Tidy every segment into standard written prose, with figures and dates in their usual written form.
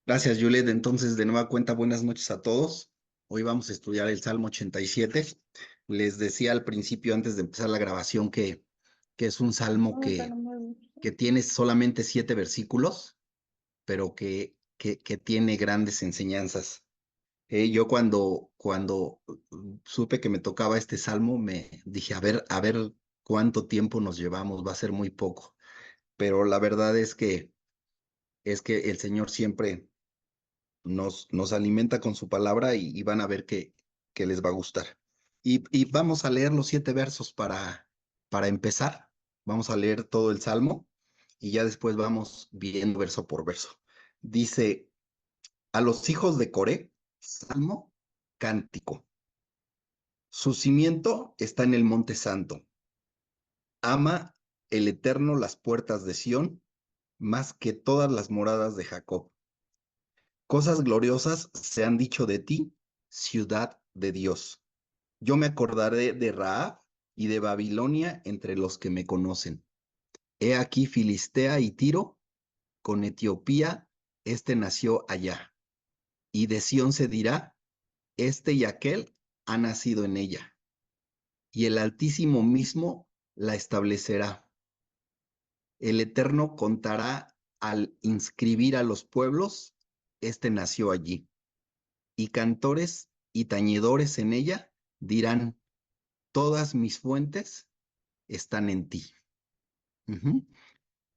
Gracias, Juliet. Entonces, de nueva cuenta, buenas noches a todos. Hoy vamos a estudiar el Salmo 87. Les decía al principio, antes de empezar la grabación, que es un salmo que tiene solamente 7 versículos, pero que tiene grandes enseñanzas. Yo cuando supe que me tocaba este salmo, me dije, a ver cuánto tiempo nos llevamos, va a ser muy poco. Pero la verdad es que el Señor siempre nos alimenta con su palabra y van a ver que les va a gustar. Y vamos a leer los 7 versos para empezar. Vamos a leer todo el Salmo y ya después vamos viendo verso por verso. Dice, a los hijos de Coré, Salmo, cántico. Su cimiento está en el monte santo. Ama el Eterno las puertas de Sión más que todas las moradas de Jacob. Cosas gloriosas se han dicho de ti, ciudad de Dios. Yo me acordaré de Rahab y de Babilonia entre los que me conocen. He aquí Filistea y Tiro, con Etiopía, este nació allá. Y de Sión se dirá, este y aquel ha nacido en ella. Y el Altísimo mismo la establecerá. El Eterno contará al inscribir a los pueblos, este nació allí. Y cantores y tañedores en ella dirán, todas mis fuentes están en ti. Ujú.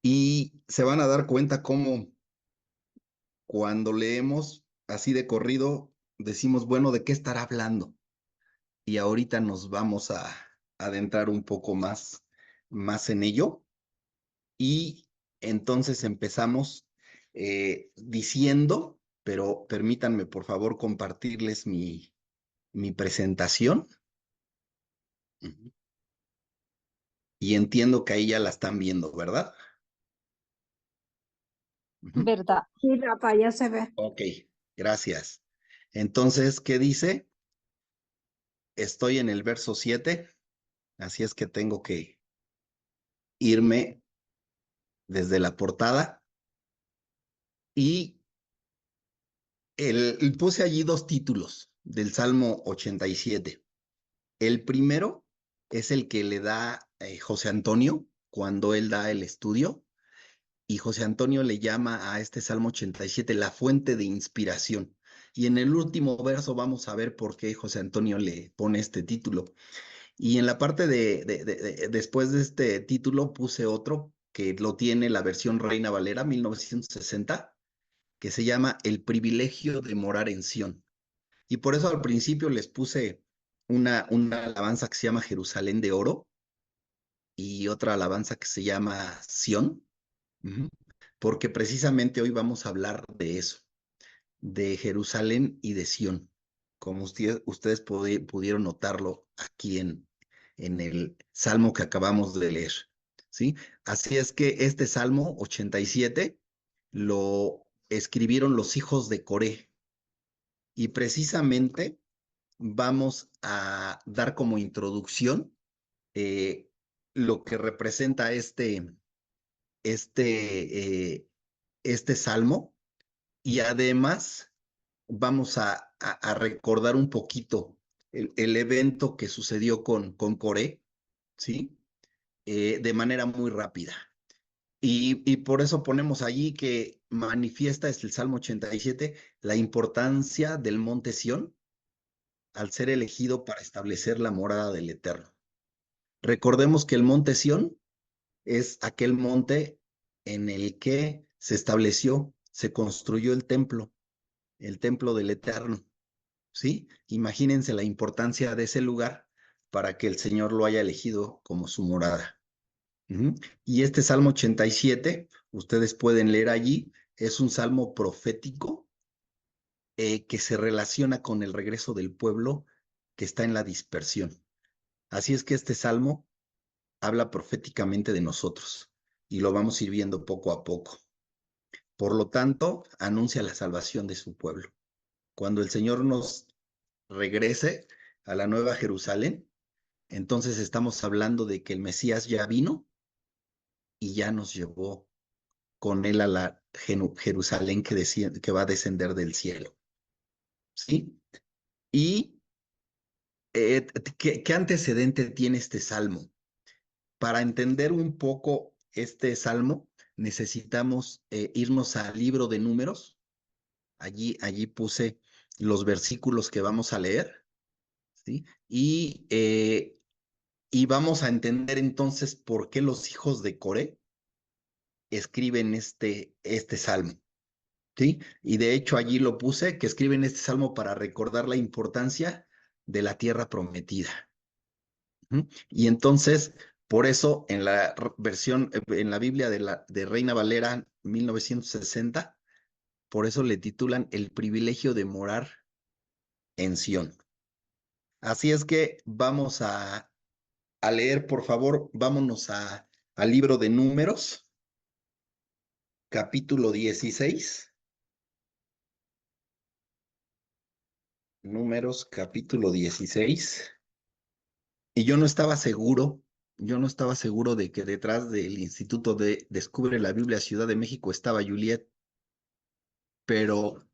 Y se van a dar cuenta cómo cuando leemos así de corrido, decimos, bueno, ¿de qué estará hablando? Y ahorita nos vamos a adentrar un poco más en ello. Y entonces empezamos diciendo, pero permítanme por favor compartirles mi presentación. Ujú. Y entiendo que ahí ya la están viendo, ¿verdad? Ujú. ¿Verdad? Sí, Rafa, ya se ve. Ok, gracias. Entonces, ¿qué dice? Estoy en el verso 7, así es que tengo que irme desde la portada y puse allí 2 títulos del Salmo 87. El primero es el que le da José Antonio cuando él da el estudio y José Antonio le llama a este Salmo 87 la fuente de inspiración. Y en el último verso vamos a ver por qué José Antonio le pone este título. Y en la parte después de este título puse otro que lo tiene la versión Reina Valera 1960, que se llama El privilegio de morar en Sión. Y por eso al principio les puse una alabanza que se llama Jerusalén de Oro y otra alabanza que se llama Sión, ujú, porque precisamente hoy vamos a hablar de eso, de Jerusalén y de Sión, como ustedes pudieron notarlo aquí en el salmo que acabamos de leer, ¿sí? Así es que este Salmo 87 lo escribieron los hijos de Coré y precisamente vamos a dar como introducción eh, lo que representa este, este salmo y además vamos a recordar un poquito el evento que sucedió con Coré, ¿sí? De manera muy rápida. Y por eso ponemos allí que manifiesta, es el Salmo 87, la importancia del monte Sión al ser elegido para establecer la morada del Eterno. Recordemos que el monte Sión es aquel monte en el que se estableció, se construyó el templo del Eterno. ¿Sí? Imagínense la importancia de ese lugar para que el Señor lo haya elegido como su morada. Ujú. Y este Salmo 87, ustedes pueden leer allí, es un salmo profético que se relaciona con el regreso del pueblo que está en la dispersión. Así es que este salmo habla proféticamente de nosotros y lo vamos a ir viendo poco a poco. Por lo tanto, anuncia la salvación de su pueblo. Cuando el Señor nos regrese a la Nueva Jerusalén, entonces estamos hablando de que el Mesías ya vino y ya nos llevó con él a la Jerusalén que va a descender del cielo. ¿Sí? Y ¿qué antecedente tiene este salmo? Para entender un poco este salmo, necesitamos irnos al libro de Números. Allí puse los versículos que vamos a leer, ¿sí? Y vamos a entender entonces por qué los hijos de Coré escriben este salmo, ¿sí? Y de hecho allí lo puse, que escriben este salmo para recordar la importancia de la tierra prometida. Y entonces, por eso, en la versión, en la Biblia de Reina Valera 1960, por eso le titulan El privilegio de morar en Sión. Así es que vamos a leer, por favor, vámonos al libro de Números, capítulo 16. Números, capítulo 16. Y yo no estaba seguro de que detrás del Instituto de Descubre la Biblia Ciudad de México estaba Juliet, pero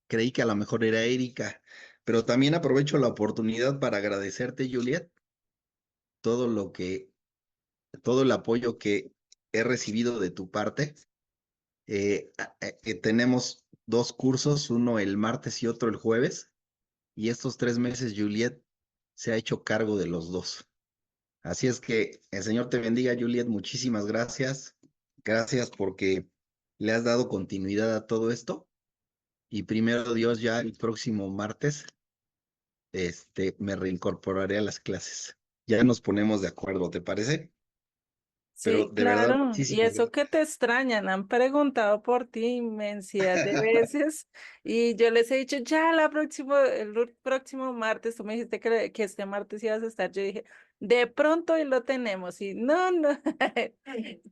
creí que a lo mejor era Erika. Pero también aprovecho la oportunidad para agradecerte, Juliet, todo lo que, todo el apoyo que he recibido de tu parte. Tenemos dos cursos, uno el martes y otro el jueves, y estos 3 meses Juliet se ha hecho cargo de los dos. Así es que el Señor te bendiga, Juliet, muchísimas gracias. Gracias porque le has dado continuidad a todo esto. Y primero Dios, ya el próximo martes, me reincorporaré a las clases. Ya nos ponemos de acuerdo, ¿te parece? Pero Sí, de verdad, claro. Y muchísimas eso que gracias. te extrañan, han preguntado por ti inmensidad de veces y yo les he dicho, ya el próximo martes, tú me dijiste que este martes ibas a estar, yo dije, de pronto hoy lo tenemos y no, no,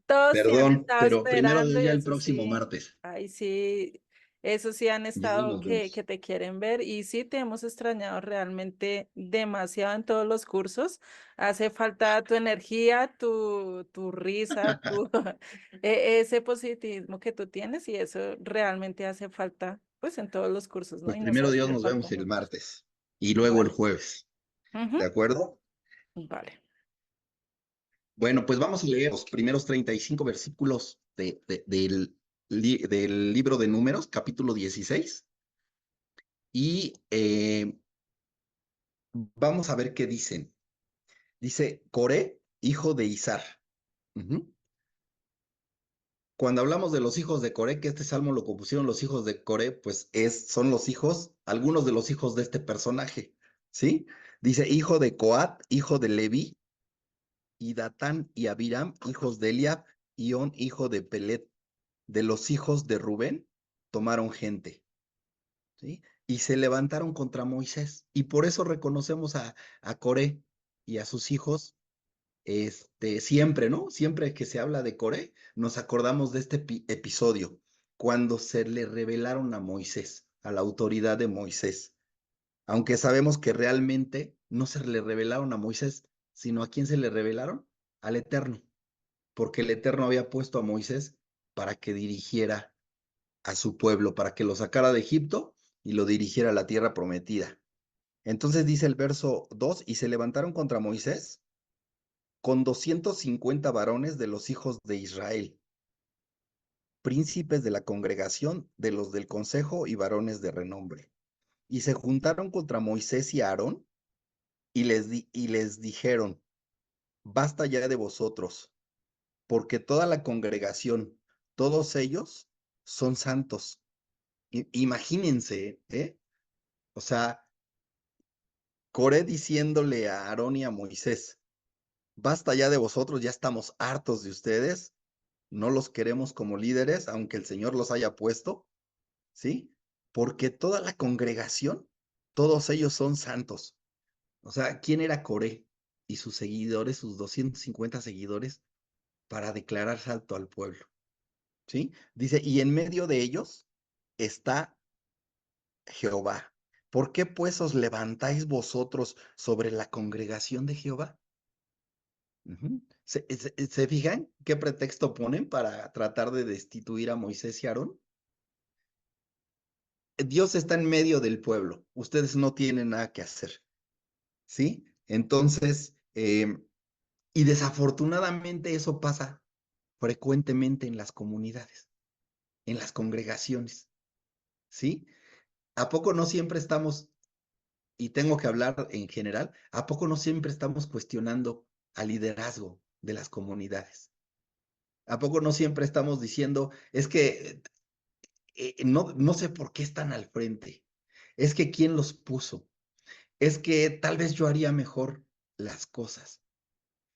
todos te han Perdón, estado pero primero esperando Dios y ya el eso próximo sí, martes. ahí sí, eso sí han Y ahí estado nos que vemos. te quieren ver y sí te hemos extrañado realmente demasiado en todos los cursos. Hace falta tu energía, tu risa, ese positivismo que tú tienes y eso realmente hace falta pues en todos los cursos, ¿no? Pues Y nos primero Dios hace nos falta vemos el mucho. martes y luego el Vale. jueves. ¿De Ujú. acuerdo? Vale. Bueno, pues vamos a leer los primeros 35 versículos del libro de Números, capítulo 16. Y vamos a ver qué dicen. Dice Coré, hijo de Izar. Ujú. Cuando hablamos de los hijos de Coré, que este salmo lo compusieron los hijos de Coré, pues son los hijos, algunos de los hijos de este personaje, ¿sí? Dice hijo de Coat, hijo de Leví, y Datán y Abiram, hijos de Eliab, y On, hijo de Pelet. De los hijos de Rubén, tomaron gente, ¿sí? Y se levantaron contra Moisés. Y por eso reconocemos a Coré y a sus hijos siempre, ¿no? Siempre que se habla de Coré, nos acordamos de este episodio, cuando se le revelaron a Moisés, a la autoridad de Moisés. Aunque sabemos que realmente no se le revelaron a Moisés, sino a quién se le revelaron, al Eterno, porque el Eterno había puesto a Moisés para que dirigiera a su pueblo, para que lo sacara de Egipto y lo dirigiera a la tierra prometida. Entonces dice el verso 2, y se levantaron contra Moisés con 250 varones de los hijos de Israel, príncipes de la congregación, de los del consejo y varones de renombre. Y se juntaron contra Moisés y Aarón y les dijeron, basta ya de vosotros, porque toda la congregación, todos ellos son santos. Imagínense, ¿eh? O sea, Coré diciéndole a Aarón y a Moisés, basta ya de vosotros, ya estamos hartos de ustedes, no los queremos como líderes, aunque el Señor los haya puesto, ¿sí? Porque toda la congregación, todos ellos son santos. O sea, ¿quién era Coré y sus seguidores, sus 250 seguidores, para declarar salto al pueblo? ¿Sí? Dice, y en medio de ellos está Jehová. ¿Por qué pues os levantáis vosotros sobre la congregación de Jehová? Ujú. ¿Se fijan qué pretexto ponen para tratar de destituir a Moisés y Aarón? Dios está en medio del pueblo, ustedes no tienen nada que hacer, ¿sí? Entonces, y desafortunadamente eso pasa frecuentemente en las comunidades, en las congregaciones, ¿sí? ¿A poco no siempre estamos, y tengo que hablar en general, a poco no siempre estamos cuestionando al liderazgo de las comunidades? ¿A poco no siempre estamos diciendo, es que no sé por qué están al frente? Es que quién los puso. Es que tal vez yo haría mejor las cosas.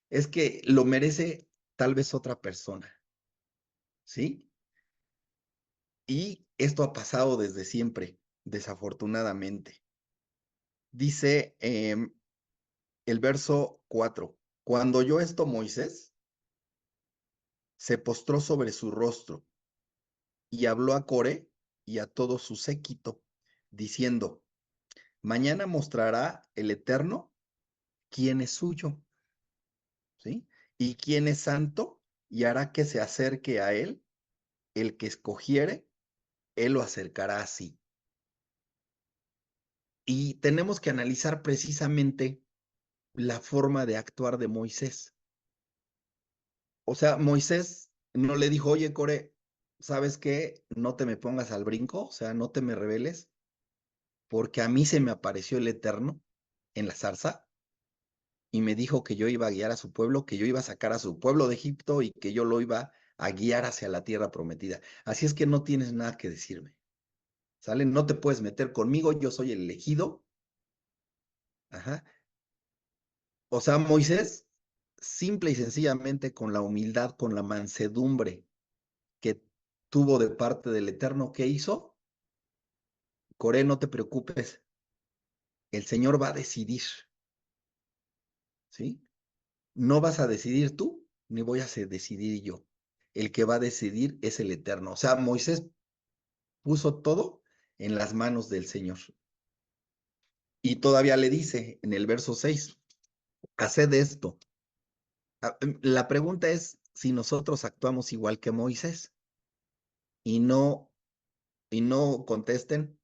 Es que lo merece tal vez otra persona, ¿sí? Y esto ha pasado desde siempre, desafortunadamente. Dice el verso 4, cuando oyó esto Moisés, se postró sobre su rostro y habló a Coré y a todo su séquito, diciendo, mañana mostrará el Eterno quién es suyo, ¿sí? Y quién es santo, y hará que se acerque a él el que escogiere, él lo acercará a sí. Y tenemos que analizar precisamente la forma de actuar de Moisés. O sea, Moisés no le dijo, oye, Core, ¿sabes qué? No te me pongas al brinco, o sea, no te me rebeles, porque a mí se me apareció el Eterno en la zarza y me dijo que yo iba a guiar a su pueblo, que yo iba a sacar a su pueblo de Egipto y que yo lo iba a guiar hacia la tierra prometida. Así es que no tienes nada que decirme, ¿sale? No te puedes meter conmigo, yo soy el elegido. Ajá. O sea, Moisés, simple y sencillamente con la humildad, con la mansedumbre que tuvo de parte del Eterno, ¿qué hizo? Coré, no te preocupes, el Señor va a decidir, ¿sí? No vas a decidir tú, ni voy a decidir yo. El que va a decidir es el Eterno. O sea, Moisés puso todo en las manos del Señor. Y todavía le dice en el verso 6, haced esto. La pregunta es si nosotros actuamos igual que Moisés y no contesten,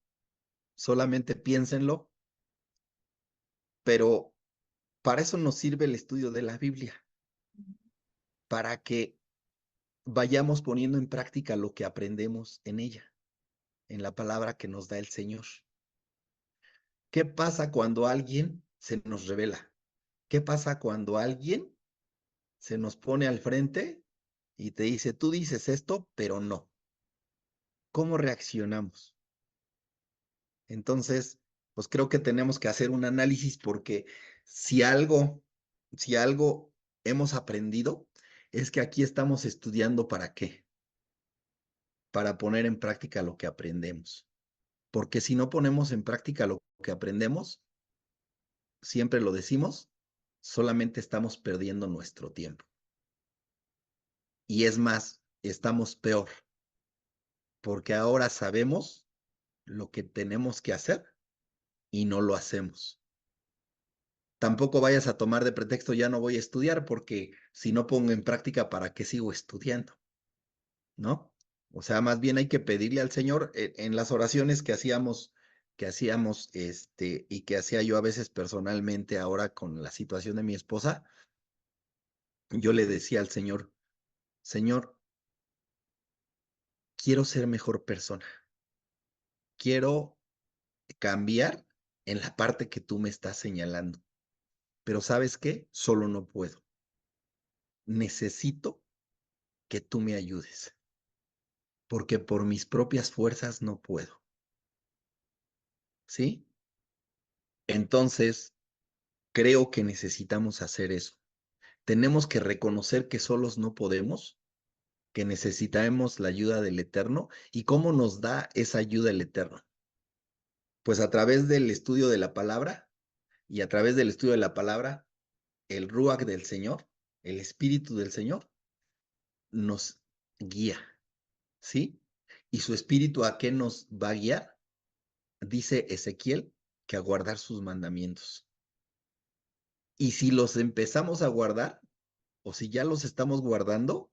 solamente piénsenlo, pero para eso nos sirve el estudio de la Biblia, para que vayamos poniendo en práctica lo que aprendemos en ella, en la palabra que nos da el Señor. ¿Qué pasa cuando alguien se nos revela? ¿Qué pasa cuando alguien se nos pone al frente y te dice, tú dices esto, pero no? ¿Cómo reaccionamos? Entonces, pues creo que tenemos que hacer un análisis porque si algo, si algo hemos aprendido, es que aquí estamos estudiando para qué, para poner en práctica lo que aprendemos. Porque si no ponemos en práctica lo que aprendemos, siempre lo decimos, solamente estamos perdiendo nuestro tiempo. Y es más, estamos peor, porque ahora sabemos lo que tenemos que hacer y no lo hacemos. Tampoco vayas a tomar de pretexto, ya no voy a estudiar, porque si no pongo en práctica, ¿para qué sigo estudiando? ¿No? O sea, más bien hay que pedirle al Señor en las oraciones que hacíamos, y que hacía yo a veces personalmente ahora con la situación de mi esposa, yo le decía al Señor, Señor, quiero ser mejor persona, quiero cambiar en la parte que tú me estás señalando, pero ¿sabes qué? Solo no puedo. Necesito que tú me ayudes, porque por mis propias fuerzas no puedo, ¿sí? Entonces, creo que necesitamos hacer eso. Tenemos que reconocer que solos no podemos, que necesitamos la ayuda del Eterno. ¿Y cómo nos da esa ayuda el Eterno? Pues a través del estudio de la palabra, y a través del estudio de la palabra, el Ruach del Señor, el Espíritu del Señor, nos guía, ¿sí? ¿Y su Espíritu a qué nos va a guiar? Dice Ezequiel que a guardar sus mandamientos. Y si los empezamos a guardar, o si ya los estamos guardando,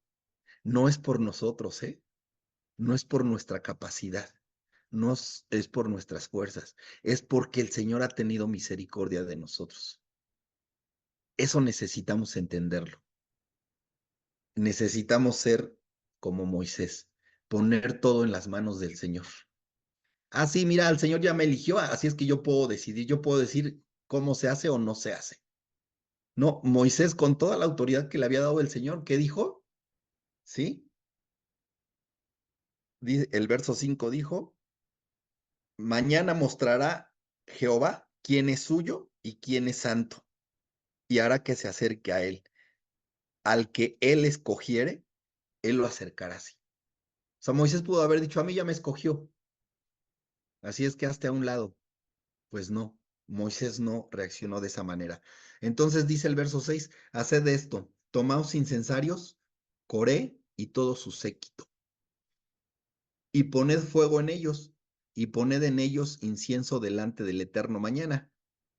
no es por nosotros, ¿eh? No es por nuestra capacidad, no es por nuestras fuerzas, es porque el Señor ha tenido misericordia de nosotros. Eso necesitamos entenderlo. Necesitamos ser como Moisés, poner todo en las manos del Señor. Ah, sí, mira, el Señor ya me eligió, así es que yo puedo decidir, yo puedo decir cómo se hace o no se hace. No, Moisés con toda la autoridad que le había dado el Señor, ¿qué dijo? ¿Sí? El verso 5 dijo, mañana mostrará Jehová quién es suyo y quién es santo, y hará que se acerque a él. Al que él escogiere, él lo acercará así. O sea, Moisés pudo haber dicho, a mí ya me escogió, así es que hazte a un lado. Pues no, Moisés no reaccionó de esa manera. Entonces dice el verso 6, haced esto, tomaos incensarios, Coré y todo su séquito, y poned fuego en ellos, y poned en ellos incienso delante del Eterno mañana.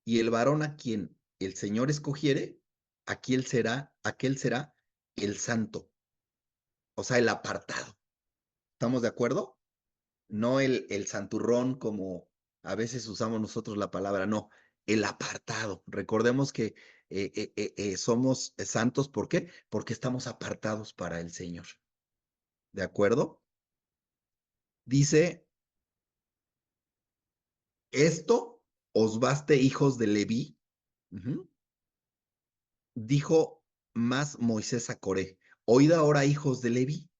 Y el varón a quien el Señor escogiere, aquel será el santo, o sea, el apartado. ¿Estamos de acuerdo? No el santurrón como a veces usamos nosotros la palabra, no, el apartado. Recordemos que somos santos, ¿por qué? Porque estamos apartados para el Señor. ¿De acuerdo? Dice, esto os baste, hijos de Leví. Ujú. Dijo más Moisés a Coré, oíd ahora, hijos de Leví,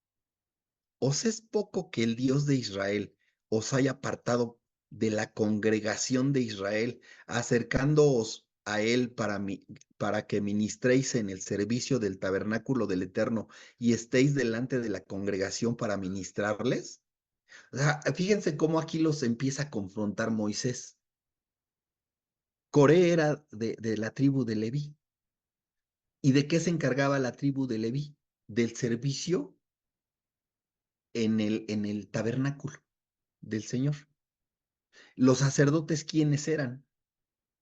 ¿os es poco que el Dios de Israel os haya apartado de la congregación de Israel, acercándoos a él para que ministréis en el servicio del tabernáculo del Eterno y estéis delante de la congregación para ministrarles? O sea, fíjense cómo aquí los empieza a confrontar Moisés. Coré era de la tribu de Leví. ¿Y de qué se encargaba la tribu de Leví? Del servicio en el tabernáculo del Señor. Los sacerdotes, ¿quiénes eran?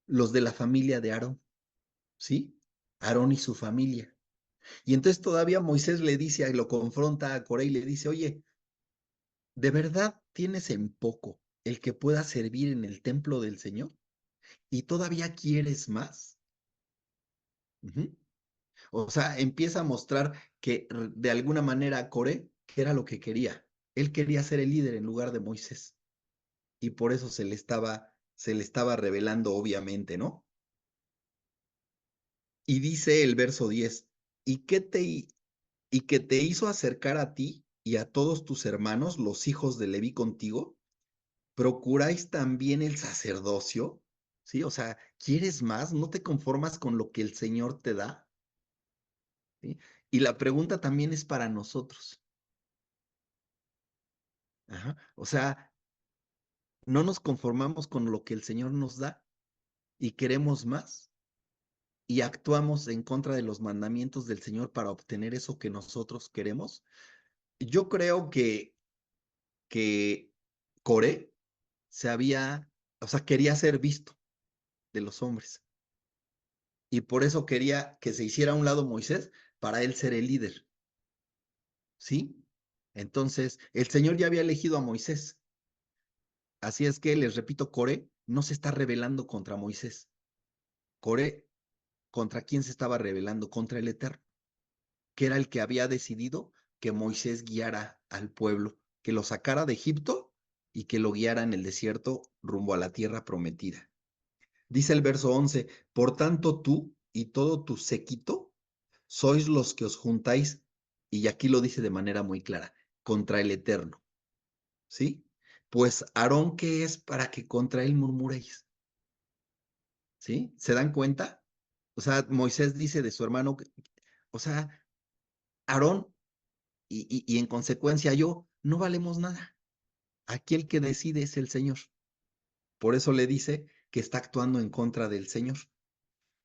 Los de la familia de Aarón, ¿sí? Aarón y su familia. Y entonces todavía Moisés le dice, lo confronta a Coré y le dice, oye, ¿de verdad tienes en poco el que pueda servir en el templo del Señor? ¿Y todavía quieres más? Ujú. O sea, empieza a mostrar que de alguna manera Coré, que era lo que quería. Él quería ser el líder en lugar de Moisés. Y por eso se le estaba revelando, obviamente, ¿no? Y dice el verso 10, ¿y y que te hizo acercar a ti y a todos tus hermanos, los hijos de Leví contigo? ¿Procuráis también el sacerdocio? ¿Sí? O sea, ¿quieres más? ¿No te conformas con lo que el Señor te da? ¿Sí? Y la pregunta también es para nosotros. Ajá. O sea, ¿no nos conformamos con lo que el Señor nos da y queremos más? Y actuamos en contra de los mandamientos del Señor para obtener eso que nosotros queremos. Yo creo que Coré o sea, quería ser visto de los hombres. Y por eso quería que se hiciera a un lado Moisés para él ser el líder. ¿Sí? Entonces, el Señor ya había elegido a Moisés. Así es que, les repito, Coré no se está rebelando contra Moisés. Coré, ¿contra quién se estaba rebelando? Contra el Eterno, que era el que había decidido que Moisés guiara al pueblo, que lo sacara de Egipto y que lo guiara en el desierto rumbo a la tierra prometida. Dice el verso 11, por tanto tú y todo tu séquito sois los que os juntáis, y aquí lo dice de manera muy clara, contra el Eterno, ¿sí? Pues Aarón, ¿qué es para que contra él murmuréis? ¿Sí? ¿Se dan cuenta? O sea, Moisés dice de su hermano, o sea, Aarón y en consecuencia yo, no valemos nada. Aquí el que decide es el Señor. Por eso le dice que está actuando en contra del Señor.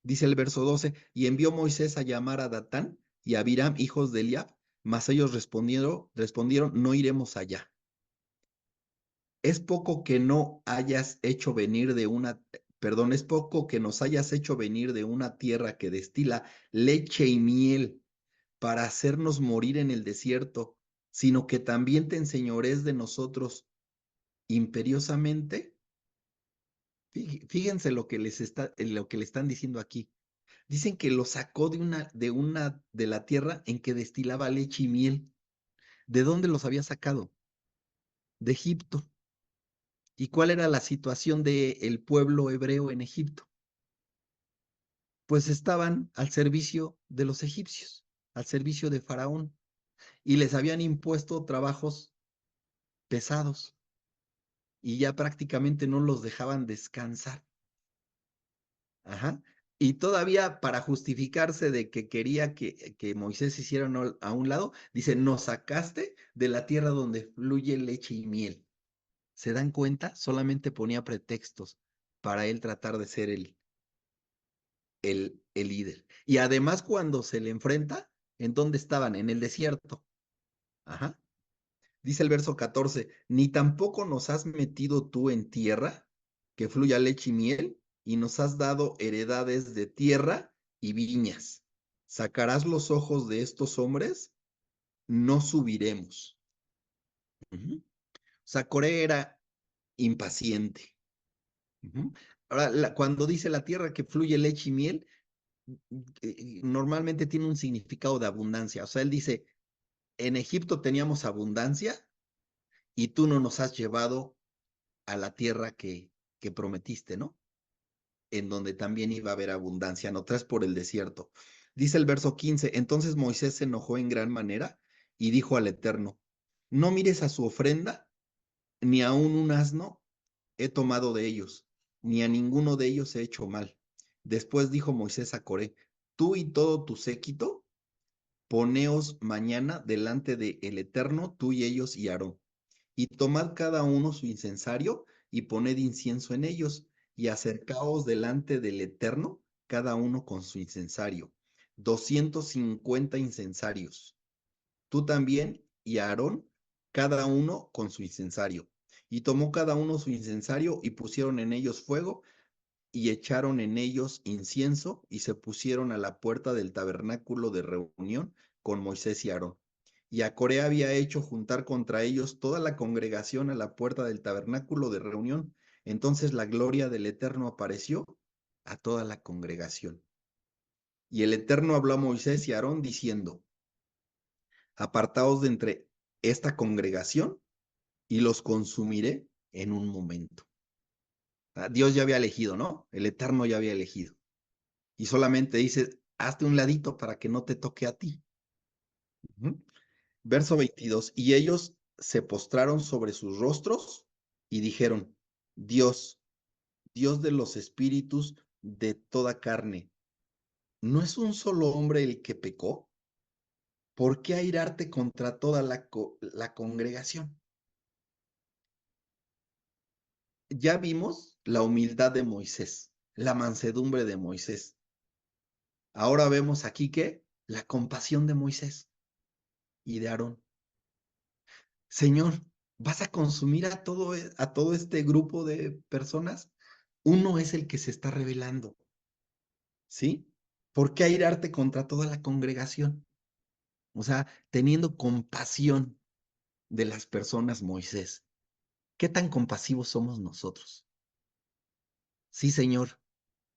Dice el verso 12, y envió Moisés a llamar a Datán y a Abiram, hijos de Eliab, mas ellos respondieron, no iremos allá. Es poco que no hayas hecho venir de una, perdón, es poco que nos hayas hecho venir de una tierra que destila leche y miel para hacernos morir en el desierto, sino que también te enseñorees de nosotros imperiosamente. Fíjense lo que lo que le están diciendo aquí. Dicen que lo sacó de la tierra en que destilaba leche y miel. ¿De dónde los había sacado? De Egipto. ¿Y cuál era la situación del pueblo hebreo en Egipto? Pues estaban al servicio de los egipcios, al servicio de Faraón, y les habían impuesto trabajos pesados y ya prácticamente no los dejaban descansar. Ajá. Y todavía para justificarse de que quería que Moisés hiciera a un lado, dice, nos sacaste de la tierra donde fluye leche y miel. ¿Se dan cuenta? Solamente ponía pretextos para él tratar de ser el líder. Y además cuando se le enfrenta, ¿en dónde estaban? En el desierto. Ajá. Dice el verso 14, ni tampoco nos has metido tú en tierra que fluya leche y miel, y nos has dado heredades de tierra y viñas. ¿Sacarás los ojos de estos hombres? No subiremos. Ujú. O sea, Coré era impaciente. Ujú. Ahora, cuando dice la tierra que fluye leche y miel, normalmente tiene un significado de abundancia. O sea, él dice, en Egipto teníamos abundancia y tú no nos has llevado a la tierra que prometiste, ¿no? En donde también iba a haber abundancia, no traes por el desierto. Dice el verso 15, entonces Moisés se enojó en gran manera y dijo al Eterno, no mires a su ofrenda, ni aun un asno he tomado de ellos, ni a ninguno de ellos he hecho mal. Después dijo Moisés a Coré, tú y todo tu séquito, poneos mañana delante de el Eterno, tú y ellos y Aarón, y tomad cada uno su incensario y poned incienso en ellos, y acercaos delante del Eterno, cada uno con su incensario, 250 incensarios. Tú también y Aarón, cada uno con su incensario. Y tomó cada uno su incensario y pusieron en ellos fuego y echaron en ellos incienso y se pusieron a la puerta del tabernáculo de reunión con Moisés y Aarón. Y a Coré había hecho juntar contra ellos toda la congregación a la puerta del tabernáculo de reunión. Entonces la gloria del Eterno apareció a toda la congregación. Y el Eterno habló a Moisés y a Aarón diciendo, apartaos de entre esta congregación y los consumiré en un momento. Dios ya había elegido, ¿no? El Eterno ya había elegido. Y solamente dice, hazte un ladito para que no te toque a ti. Ujú. Verso 22, y ellos se postraron sobre sus rostros y dijeron, Dios, Dios de los espíritus de toda carne, ¿no es un solo hombre el que pecó? ¿Por qué airarte contra toda la congregación? Ya vimos la humildad de Moisés, la mansedumbre de Moisés. Ahora vemos aquí que la compasión de Moisés y de Aarón. Señor, ¿vas a consumir a todo este grupo de personas? Uno es el que se está rebelando, ¿sí? ¿Por qué airarte contra toda la congregación? O sea, teniendo compasión de las personas, Moisés. ¿Qué tan compasivos somos nosotros? Sí, Señor,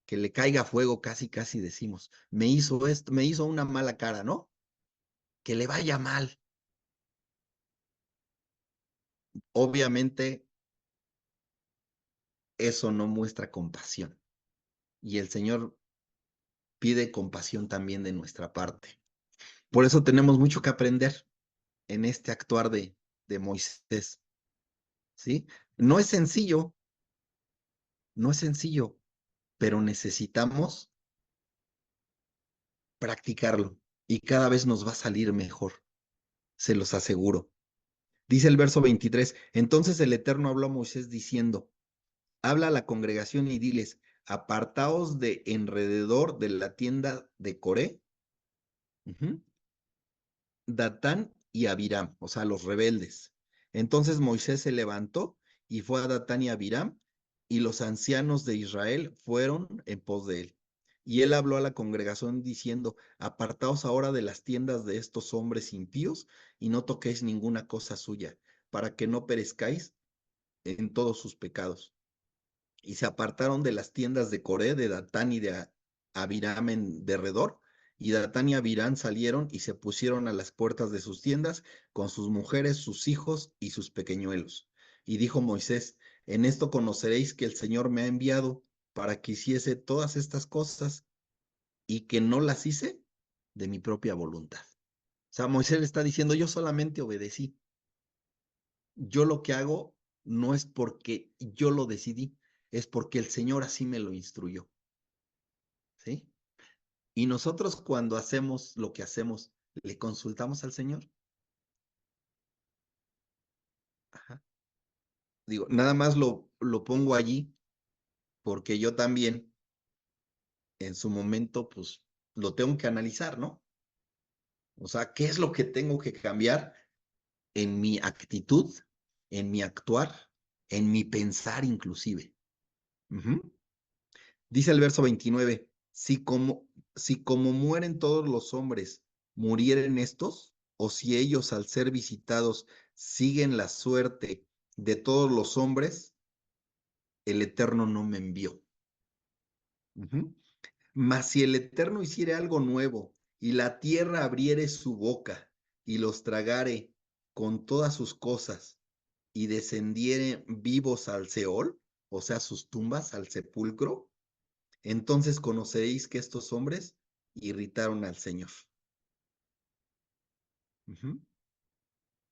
que le caiga fuego, casi, casi decimos. Me hizo esto, me hizo una mala cara, ¿no? Que le vaya mal. Obviamente, eso no muestra compasión. Y el Señor pide compasión también de nuestra parte. Por eso tenemos mucho que aprender en este actuar de Moisés, ¿sí? No es sencillo, no es sencillo, pero necesitamos practicarlo y cada vez nos va a salir mejor, se los aseguro. Dice el verso 23, entonces el Eterno habló a Moisés diciendo, habla a la congregación y diles, apartaos de alrededor de la tienda de Coré, uh-huh, Datán y Abiram, o sea, los rebeldes. Entonces Moisés se levantó y fue a Datán y Abiram, y los ancianos de Israel fueron en pos de él. Y él habló a la congregación diciendo, apartaos ahora de las tiendas de estos hombres impíos y no toquéis ninguna cosa suya, para que no perezcáis en todos sus pecados. Y se apartaron de las tiendas de Coré, de Datán y de Abiram en derredor. Y Datán y Abiram salieron y se pusieron a las puertas de sus tiendas con sus mujeres, sus hijos y sus pequeñuelos. Y dijo Moisés, en esto conoceréis que el Señor me ha enviado para que hiciese todas estas cosas y que no las hice de mi propia voluntad. O sea, Moisés le está diciendo, yo solamente obedecí. Yo lo que hago no es porque yo lo decidí, es porque el Señor así me lo instruyó. ¿Sí? Y nosotros cuando hacemos lo que hacemos, ¿le consultamos al Señor? Ajá. Digo, nada más lo pongo allí porque yo también en su momento, pues, lo tengo que analizar, ¿no? O sea, ¿qué es lo que tengo que cambiar en mi actitud, en mi actuar, en mi pensar inclusive? Ujú. Dice el verso 29, si como mueren todos los hombres, murieren estos, o si ellos al ser visitados siguen la suerte de todos los hombres, el Eterno no me envió. Ujú. Mas si el Eterno hiciere algo nuevo, y la tierra abriere su boca, y los tragare con todas sus cosas, y descendieren vivos al Seol, o sea, sus tumbas, al sepulcro, entonces conoceréis que estos hombres irritaron al Señor. Ujú.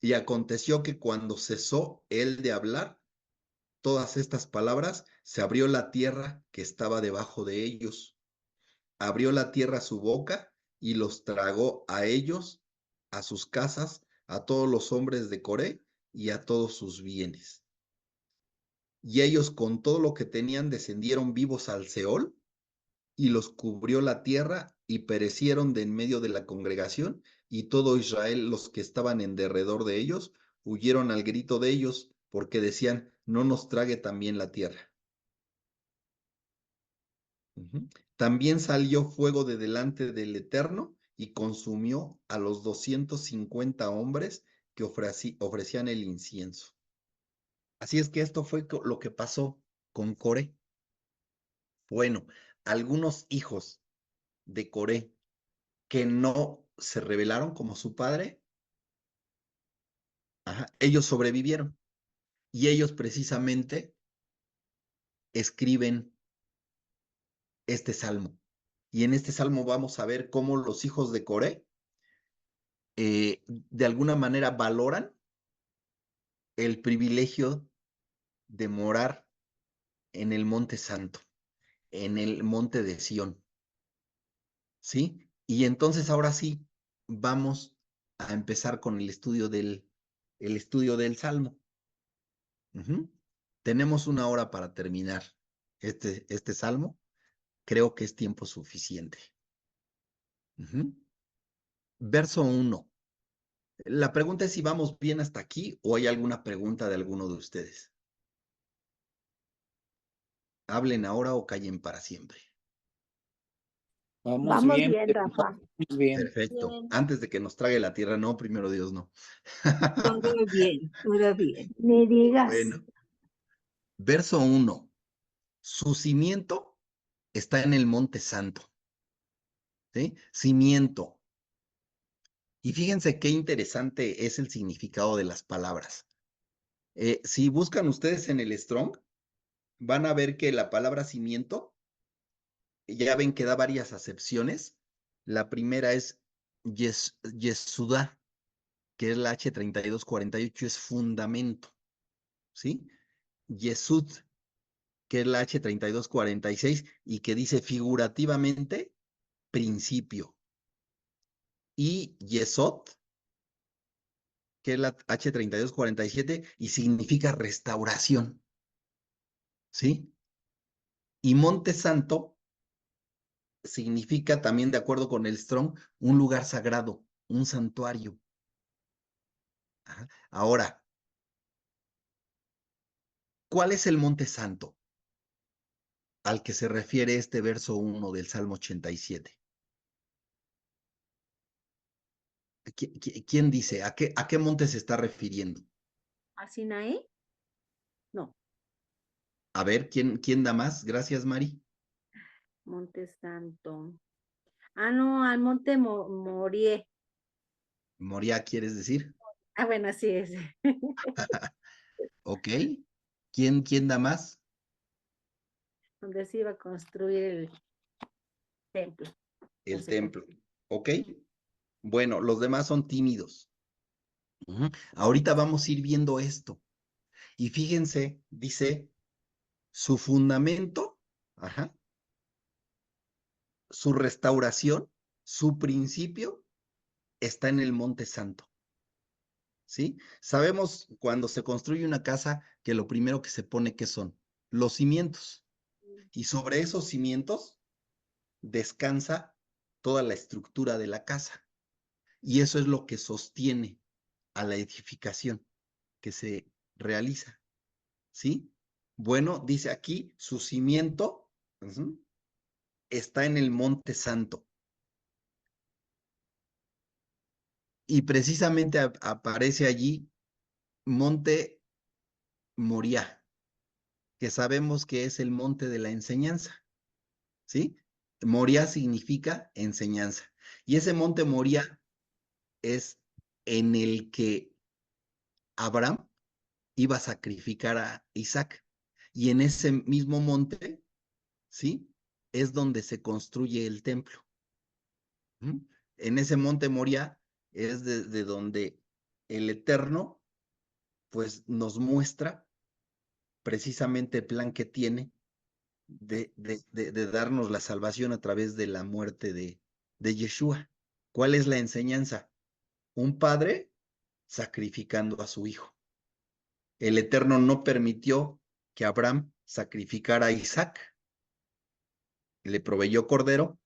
Y aconteció que cuando cesó él de hablar todas estas palabras, se abrió la tierra que estaba debajo de ellos. Abrió la tierra su boca y los tragó a ellos, a sus casas, a todos los hombres de Coré y a todos sus bienes. Y ellos con todo lo que tenían descendieron vivos al Seol y los cubrió la tierra y perecieron de en medio de la congregación, y todo Israel, los que estaban en derredor de ellos, huyeron al grito de ellos, porque decían, no nos trague también la tierra. También salió fuego de delante del Eterno y consumió a los 250 hombres que ofrecían el incienso. Así es que esto fue lo que pasó con Coré. Bueno, algunos hijos de Coré que no se rebelaron como su padre, ellos sobrevivieron. Y ellos precisamente escriben este salmo. Y en este salmo vamos a ver cómo los hijos de Coré de alguna manera valoran el privilegio de morar en el monte santo, en el monte de Sión. ¿Sí? Y entonces ahora sí, vamos a empezar con el estudio del salmo. Ujú. Tenemos una hora para terminar este salmo. Creo que es tiempo suficiente. Ujú. Verso 1. La pregunta es si vamos bien hasta aquí o hay alguna pregunta de alguno de ustedes. Hablen ahora o callen para siempre. Vamos bien, Rafa. Vamos bien. Perfecto. Bien. Antes de que nos trague la tierra, no, primero Dios, no. Todo bien, todo bien. Ni digas. Bueno, verso 1. Su cimiento está en el monte santo. ¿Sí? Cimiento. Y fíjense qué interesante es el significado de las palabras. Si buscan ustedes en el Strong, van a ver que la palabra cimiento, ya ven que da varias acepciones. La primera es yesudá, que es la H3248, es fundamento, ¿sí? Yesud, que es la H3246 y que dice figurativamente principio. Y yesod, que es la H3247 y significa restauración, ¿sí? Y Monte Santo significa también, de acuerdo con el Strong, un lugar sagrado, un santuario. Ajá. Ahora, ¿cuál es el Monte Santo? al que se refiere este verso 1 del Salmo 87? ¿Quién dice? ¿A qué monte se está refiriendo? ¿A Sinaí? No, A ver, ¿quién da más? Gracias, Mari. Monte Santo. Ah, no, al Monte Morié. Moría, ¿quieres decir? Ah, bueno, así es. Ok. ¿Quién da más? Donde se iba a construir el templo. O El se templo. construyó. Ok. Bueno, los demás son tímidos. Ujú. Ahorita vamos a ir viendo esto. Y fíjense, dice, su fundamento, ajá, su restauración, su principio está en el Monte Santo. ¿Sí? Sabemos cuando se construye una casa que lo primero que se pone, ¿qué son? Los cimientos. Y sobre esos cimientos descansa toda la estructura de la casa. Y eso es lo que sostiene a la edificación que se realiza. ¿Sí? Bueno, dice aquí, su cimiento está en el Monte Santo. Y precisamente aparece allí Monte Moriah, que sabemos que es el monte de la enseñanza. ¿Sí? Moriah significa enseñanza. Y ese monte Moriah es en el que Abraham iba a sacrificar a Isaac. Y en ese mismo monte, ¿sí? Es donde se construye el templo. ¿Mm? En ese monte Moriah es de donde el Eterno, pues, nos muestra precisamente el plan que tiene de darnos la salvación a través de la muerte de Yeshua. ¿Cuál es la enseñanza? Un padre sacrificando a su hijo. El Eterno no permitió que Abraham sacrificara a Isaac. Le proveyó cordero,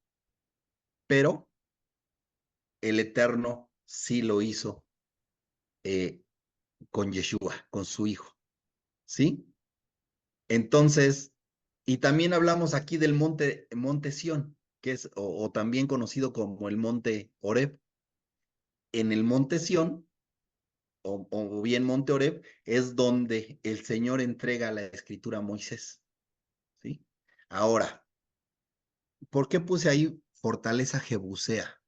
pero el Eterno sí lo hizo eh, con Yeshua, con su hijo. ¿Sí? Entonces, y también hablamos aquí del monte Sión, que es o también conocido como el monte Oreb. En el monte Sión, o bien monte Oreb, es donde el Señor entrega la escritura a Moisés. ¿Sí? Ahora, ¿por qué puse ahí fortaleza Jebusea?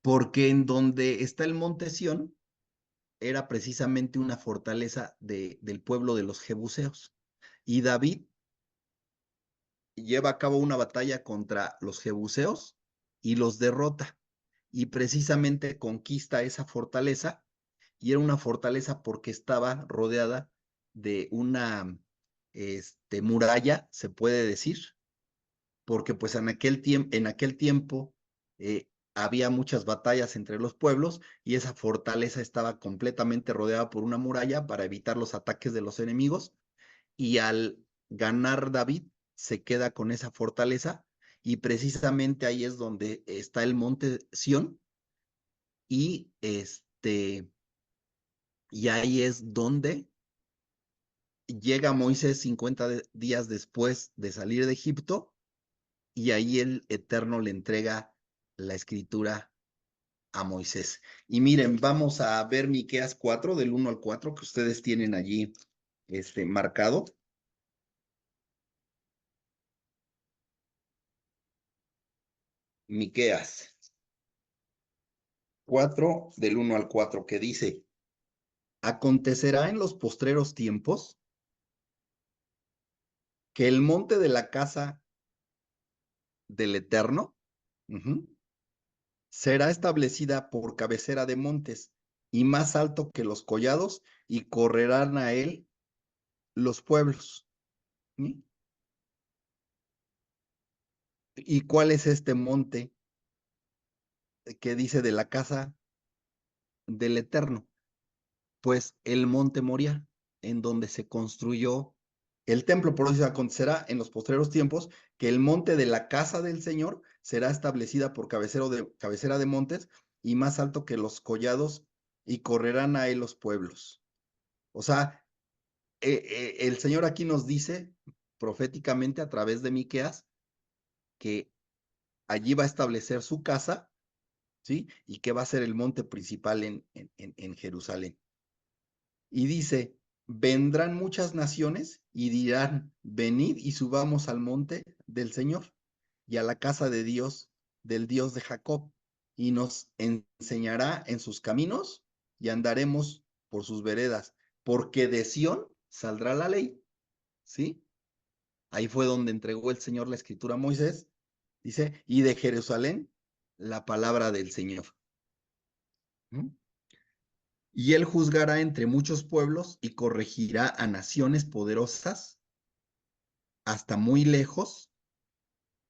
Porque en donde está el monte Sión era precisamente una fortaleza del pueblo de los jebuseos. Y David lleva a cabo una batalla contra los jebuseos y los derrota. Y precisamente conquista esa fortaleza. Y era una fortaleza porque estaba rodeada de una muralla, se puede decir, porque pues en aquel tiempo había muchas batallas entre los pueblos y esa fortaleza estaba completamente rodeada por una muralla para evitar los ataques de los enemigos. Y al ganar David, se queda con esa fortaleza y precisamente ahí es donde está el monte Sión y y ahí es donde llega Moisés 50 días después de salir de Egipto y ahí el Eterno le entrega la escritura a Moisés. Y miren, vamos a ver Miqueas 4 del 1 al 4 que ustedes tienen allí marcado. Miqueas 4 del 1 al 4 que dice, acontecerá en los postreros tiempos que el monte de la casa del Eterno será establecida por cabecera de montes y más alto que los collados y correrán a él los pueblos. ¿Sí? ¿Y cuál es este monte que dice de la casa del Eterno? Pues el monte Moriah, en donde se construyó el templo. Por eso acontecerá en los postreros tiempos que el monte de la casa del Señor será establecida por cabecera de montes y más alto que los collados y correrán a él los pueblos. O sea, el Señor aquí nos dice proféticamente a través de Miqueas que allí va a establecer su casa, ¿sí? Y que va a ser el monte principal en Jerusalén. Y dice, vendrán muchas naciones y dirán, venid y subamos al monte del Señor y a la casa de Dios, del Dios de Jacob, y nos enseñará en sus caminos y andaremos por sus veredas, porque de Sión saldrá la ley, ¿sí? Ahí fue donde entregó el Señor la escritura a Moisés, dice, y de Jerusalén la palabra del Señor. ¿Mm? Y él juzgará entre muchos pueblos y corregirá a naciones poderosas hasta muy lejos,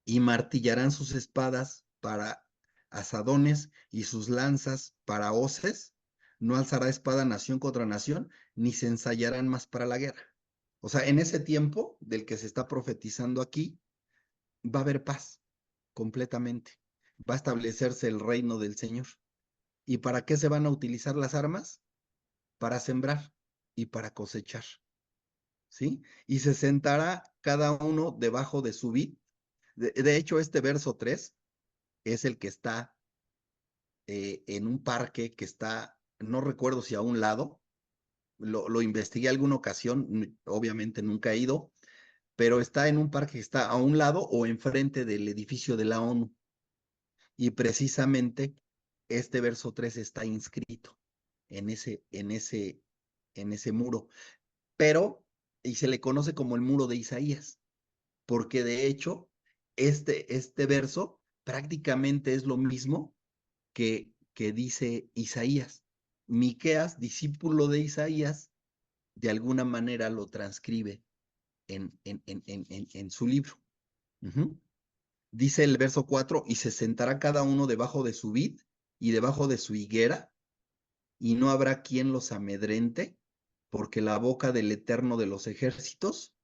y martillarán sus espadas para asadones y sus lanzas para hoces. No alzará espada nación contra nación, ni se ensayarán más para la guerra. O sea, en ese tiempo del que se está profetizando aquí, va a haber paz completamente. Va a establecerse el reino del Señor. ¿Y para qué se van a utilizar las armas? Para sembrar y para cosechar. ¿Sí? Y se sentará cada uno debajo de su vid. De hecho, este verso 3 es el que está en un parque que está, no recuerdo si a un lado, lo investigué alguna ocasión, obviamente nunca he ido, pero está en un parque que está a un lado o enfrente del edificio de la ONU. Y precisamente este verso 3 está inscrito en ese muro, pero, y se le conoce como el muro de Isaías, porque de hecho, este verso prácticamente es lo mismo que dice Isaías. Miqueas, discípulo de Isaías, de alguna manera lo transcribe en su libro. Dice el verso 4, y se sentará cada uno debajo de su vid y debajo de su higuera, y no habrá quien los amedrente, porque la boca del Eterno de los ejércitos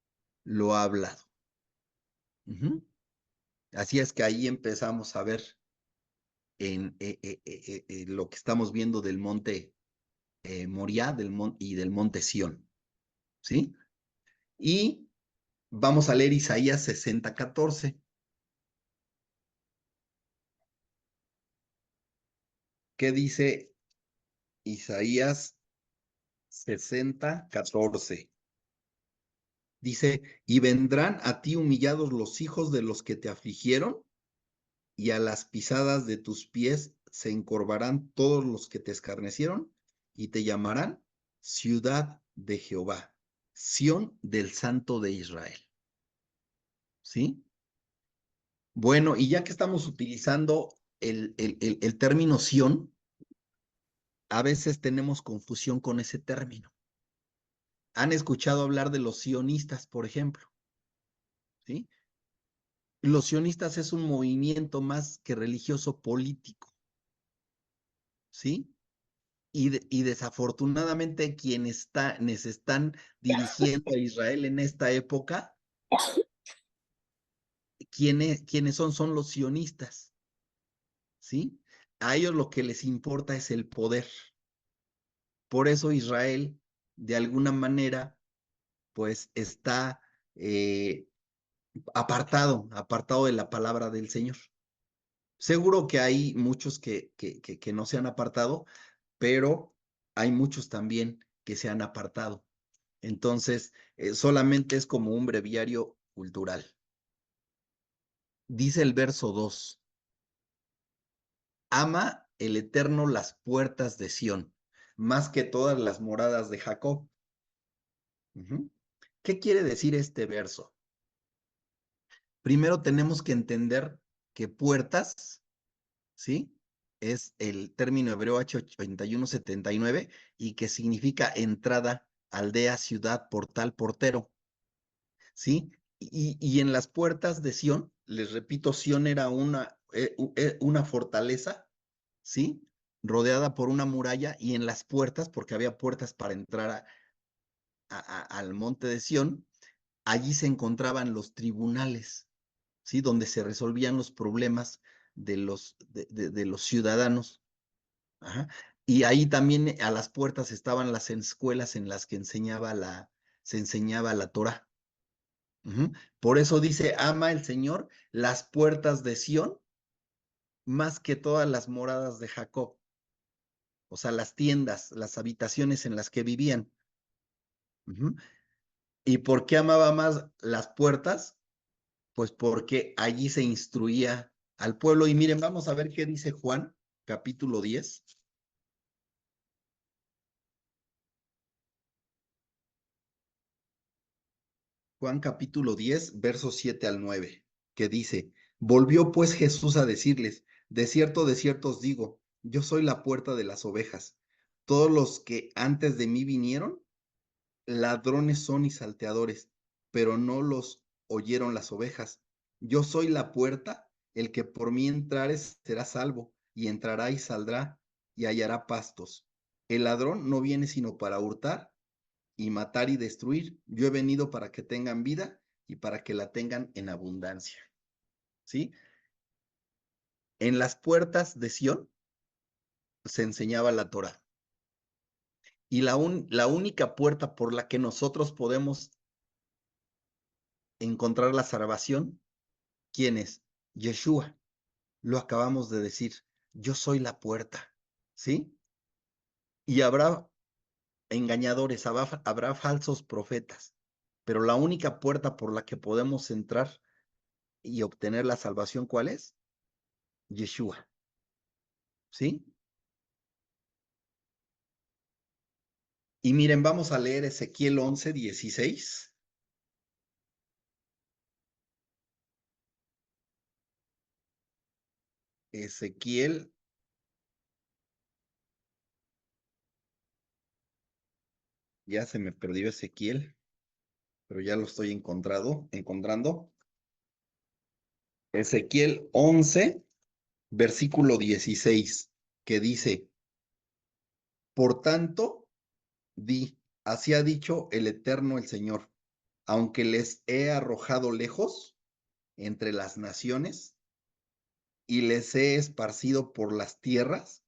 lo ha hablado. Así es que ahí empezamos a ver lo que estamos viendo del monte Moriah y del monte Sión, ¿sí? Y vamos a leer Isaías 60:14. ¿Qué dice Isaías 60:14? Dice, y vendrán a ti humillados los hijos de los que te afligieron, y a las pisadas de tus pies se encorvarán todos los que te escarnecieron, y te llamarán ciudad de Jehová, Sión del Santo de Israel. ¿Sí? Bueno, y ya que estamos utilizando el término Sión, a veces tenemos confusión con ese término. Han escuchado hablar de los sionistas, por ejemplo, ¿sí? Los sionistas es un movimiento más que religioso político, ¿sí? Y desafortunadamente quienes están dirigiendo a Israel en esta época, ¿quiénes son los sionistas? ¿Sí? A ellos lo que les importa es el poder. Por eso Israel, de alguna manera, pues está apartado de la palabra del Señor. Seguro que hay muchos que no se han apartado, pero hay muchos también que se han apartado. Entonces, solamente es como un breviario cultural. Dice el verso 2, ama el Eterno las puertas de Sión, más que todas las moradas de Jacob. ¿Qué quiere decir este verso? Primero tenemos que entender que puertas, ¿sí? Es el término hebreo H8179 y que significa entrada, aldea, ciudad, portal, portero, ¿sí? Y en las puertas de Sión, les repito, Sión era una fortaleza, ¿sí? Rodeada por una muralla, y en las puertas, porque había puertas para entrar al monte de Sión, allí se encontraban los tribunales, ¿sí? Donde se resolvían los problemas de los ciudadanos. Ajá. Y ahí también a las puertas estaban las escuelas en las que se enseñaba la Torá. Por eso dice, ama el Señor las puertas de Sión más que todas las moradas de Jacob. O sea, las tiendas, las habitaciones en las que vivían. ¿Y por qué amaba más las puertas? Pues porque allí se instruía al pueblo. Y miren, vamos a ver qué dice Juan, capítulo 10. Juan capítulo 10, versos 7 al 9, que dice, volvió pues Jesús a decirles, de cierto os digo, yo soy la puerta de las ovejas. Todos los que antes de mí vinieron, ladrones son y salteadores, pero no los oyeron las ovejas. Yo soy la puerta, el que por mí entrare será salvo, y entrará y saldrá y hallará pastos. El ladrón no viene sino para hurtar y matar y destruir. Yo he venido para que tengan vida y para que la tengan en abundancia. ¿Sí? En las puertas de Sión se enseñaba la Torá. Y la única puerta por la que nosotros podemos encontrar la salvación, ¿quién es? Yeshua. Lo acabamos de decir. Yo soy la puerta. ¿Sí? Y habrá engañadores, habrá falsos profetas, pero la única puerta por la que podemos entrar y obtener la salvación, ¿cuál es? Yeshua. ¿Sí? Y miren, vamos a leer Ezequiel 11, 16. Ezequiel, ya se me perdió Ezequiel, pero ya lo estoy encontrando. Ezequiel 11, versículo 16, que dice, por tanto, así ha dicho el Eterno el Señor, aunque les he arrojado lejos entre las naciones y les he esparcido por las tierras,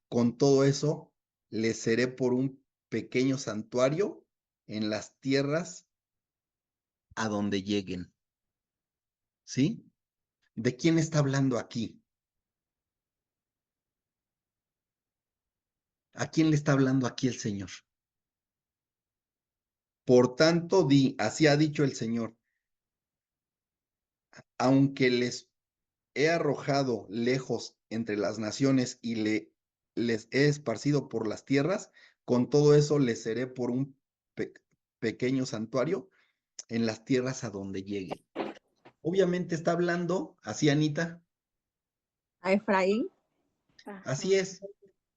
con todo eso les seré por un pequeño santuario en las tierras a donde lleguen. ¿Sí? ¿De quién está hablando aquí? ¿A quién le está hablando aquí el Señor? Por tanto, así ha dicho el Señor, aunque les he arrojado lejos entre las naciones y les he esparcido por las tierras, con todo eso les seré por un pequeño santuario en las tierras a donde lleguen. Obviamente está hablando, así Anita, A Efraín. así es,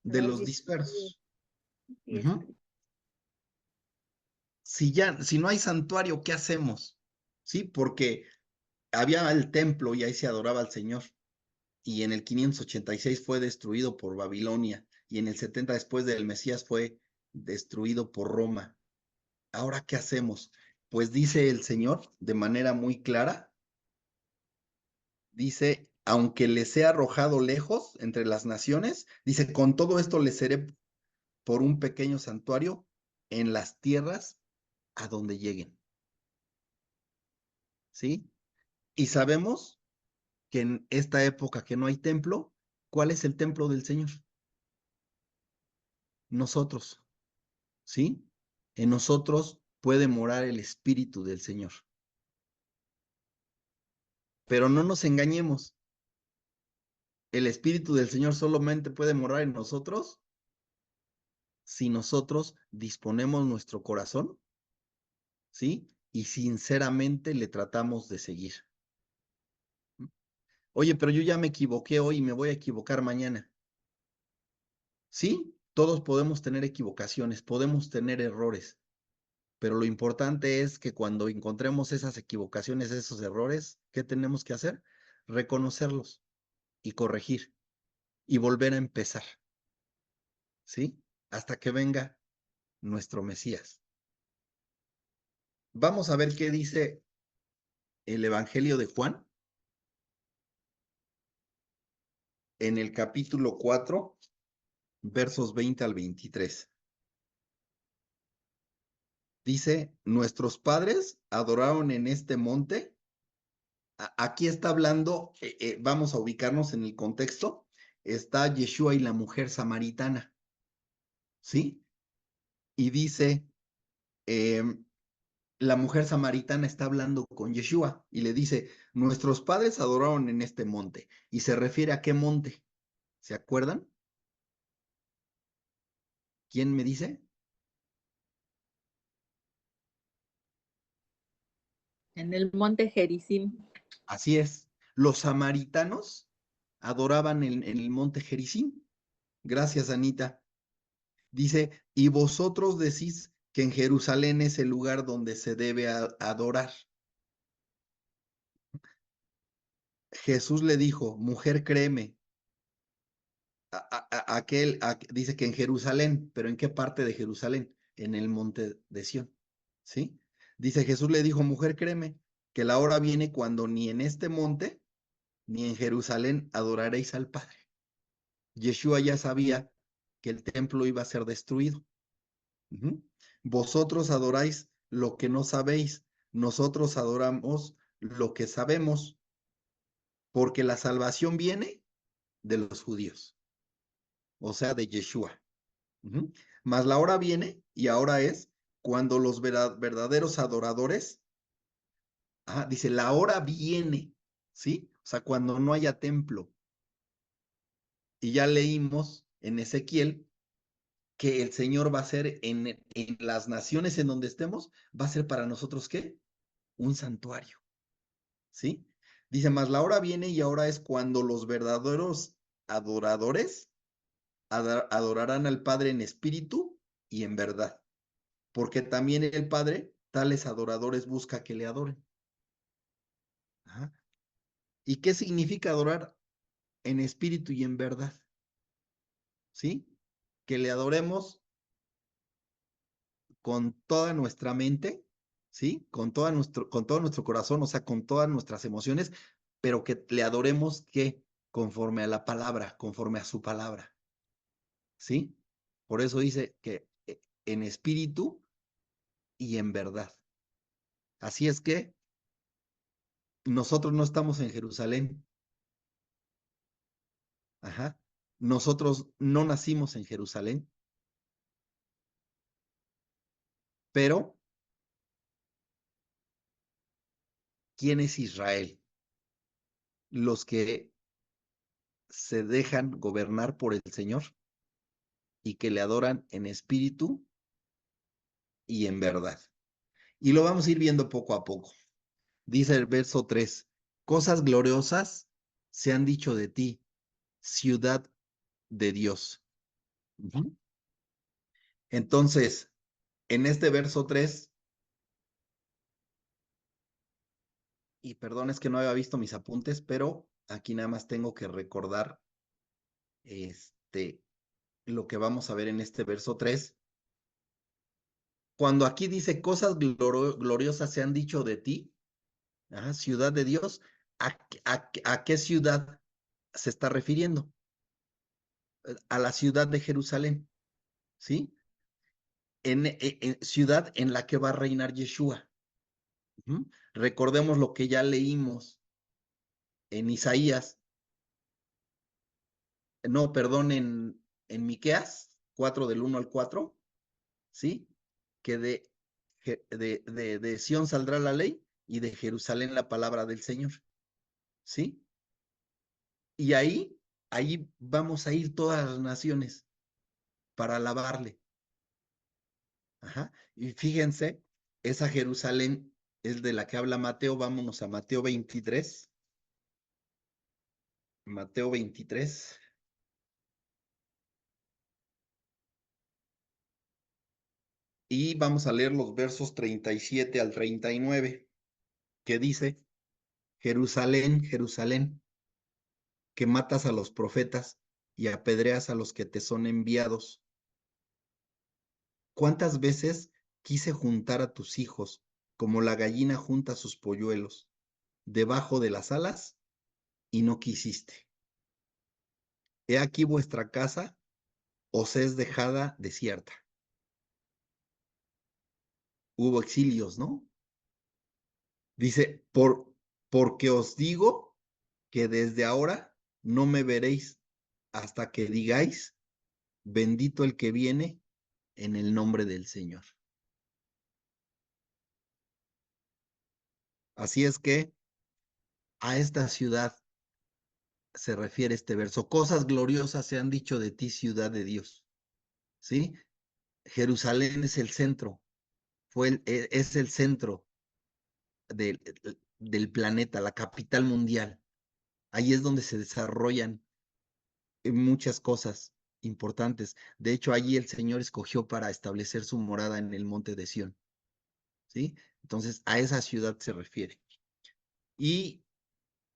de los dispersos. dispersos. Si no hay santuario, ¿qué hacemos? Sí, porque había el templo y ahí se adoraba al Señor. Y en el 586 fue destruido por Babilonia. Y en el 70 después del Mesías fue destruido por Roma. Ahora, ¿qué hacemos? Pues dice el Señor de manera muy clara, dice, aunque les he arrojado lejos entre las naciones, dice, con todo esto les seré por un pequeño santuario en las tierras a donde lleguen. ¿Sí? Y sabemos que en esta época que no hay templo, ¿cuál es el templo del Señor? Nosotros. ¿Sí? En nosotros puede morar el Espíritu del Señor. Pero no nos engañemos. El Espíritu del Señor solamente puede morar en nosotros si nosotros disponemos nuestro corazón, ¿sí? Y sinceramente le tratamos de seguir. Oye, pero yo ya me equivoqué hoy y me voy a equivocar mañana. Sí, todos podemos tener equivocaciones, podemos tener errores, pero lo importante es que cuando encontremos esas equivocaciones, esos errores, ¿qué tenemos que hacer? Reconocerlos y corregir y volver a empezar, ¿sí? Hasta que venga nuestro Mesías. Vamos a ver qué dice el Evangelio de Juan en el capítulo 4, versos 20 al 23. Dice, nuestros padres adoraron en este monte. Aquí está hablando, vamos a ubicarnos en el contexto, está Yeshua y la mujer samaritana, ¿sí? Y dice, la mujer samaritana está hablando con Yeshua y le dice, nuestros padres adoraron en este monte. ¿Y se refiere a qué monte? ¿Se acuerdan? ¿Quién me dice? En el monte Gerizim. Así es. Los samaritanos adoraban en el monte Gerizim. Gracias, Anita. Dice, y vosotros decís que en Jerusalén es el lugar donde se debe adorar. Jesús le dijo, mujer, créeme, dice que en Jerusalén, pero ¿en qué parte de Jerusalén? En el monte de Sión, ¿sí? Dice, Jesús le dijo, mujer, créeme, que la hora viene cuando ni en este monte, ni en Jerusalén adoraréis al Padre. Yeshua ya sabía que el templo iba a ser destruido. Vosotros adoráis lo que no sabéis, nosotros adoramos lo que sabemos, porque la salvación viene de los judíos, o sea, de Yeshua. Mas la hora viene, y ahora es, cuando los verdaderos adoradores, dice, la hora viene, ¿sí? O sea, cuando no haya templo. Y ya leímos en Ezequiel que el Señor va a ser en las naciones en donde estemos, va a ser para nosotros, ¿qué? Un santuario, ¿sí? Dice, más la hora viene y ahora es cuando los verdaderos adoradores adorarán al Padre en espíritu y en verdad, porque también el Padre, tales adoradores, busca que le adoren. Ajá. ¿Y qué significa adorar en espíritu y en verdad? ¿Sí? Que le adoremos con toda nuestra mente, ¿sí? Con todo nuestro corazón, o sea, con todas nuestras emociones, pero que le adoremos que conforme a la palabra, conforme a su palabra, ¿sí? Por eso dice que en espíritu y en verdad. Así es que nosotros no estamos en Jerusalén. Ajá. Nosotros no nacimos en Jerusalén, pero ¿quién es Israel? Los que se dejan gobernar por el Señor y que le adoran en espíritu y en verdad. Y lo vamos a ir viendo poco a poco. Dice el verso 3, cosas gloriosas se han dicho de ti, ciudad de Dios. Entonces, en este verso 3, y perdón, es que no había visto mis apuntes, pero aquí nada más tengo que recordar lo que vamos a ver en este verso 3. Cuando aquí dice cosas gloriosas se han dicho de ti, ciudad de Dios, ¿a qué ciudad se está refiriendo? A la ciudad de Jerusalén, ¿sí? En ciudad en la que va a reinar Yeshua. Recordemos lo que ya leímos en Isaías, no, perdón, en Miqueas 4 del 1 al 4, ¿sí? Que de Sión saldrá la ley y de Jerusalén la palabra del Señor, ¿sí? Y ahí vamos a ir todas las naciones para alabarle. Ajá. Y fíjense, esa Jerusalén es de la que habla Mateo. Vámonos a Mateo 23. Mateo 23. Y vamos a leer los versos 37 al 39, que dice, Jerusalén, Jerusalén, que matas a los profetas y apedreas a los que te son enviados. ¿Cuántas veces quise juntar a tus hijos como la gallina junta sus polluelos debajo de las alas y no quisiste? He aquí vuestra casa os es dejada desierta. hubo exilios, ¿no? Dice, porque os digo que desde ahora no me veréis hasta que digáis, bendito el que viene en el nombre del Señor. Así es que a esta ciudad se refiere este verso. Cosas gloriosas se han dicho de ti, ciudad de Dios. ¿Sí? Jerusalén es el centro, es el centro del, del planeta, la capital mundial. Ahí es donde se desarrollan muchas cosas importantes. De hecho, allí el Señor escogió para establecer su morada en el monte de Sión. ¿Sí? Entonces, a esa ciudad se refiere. Y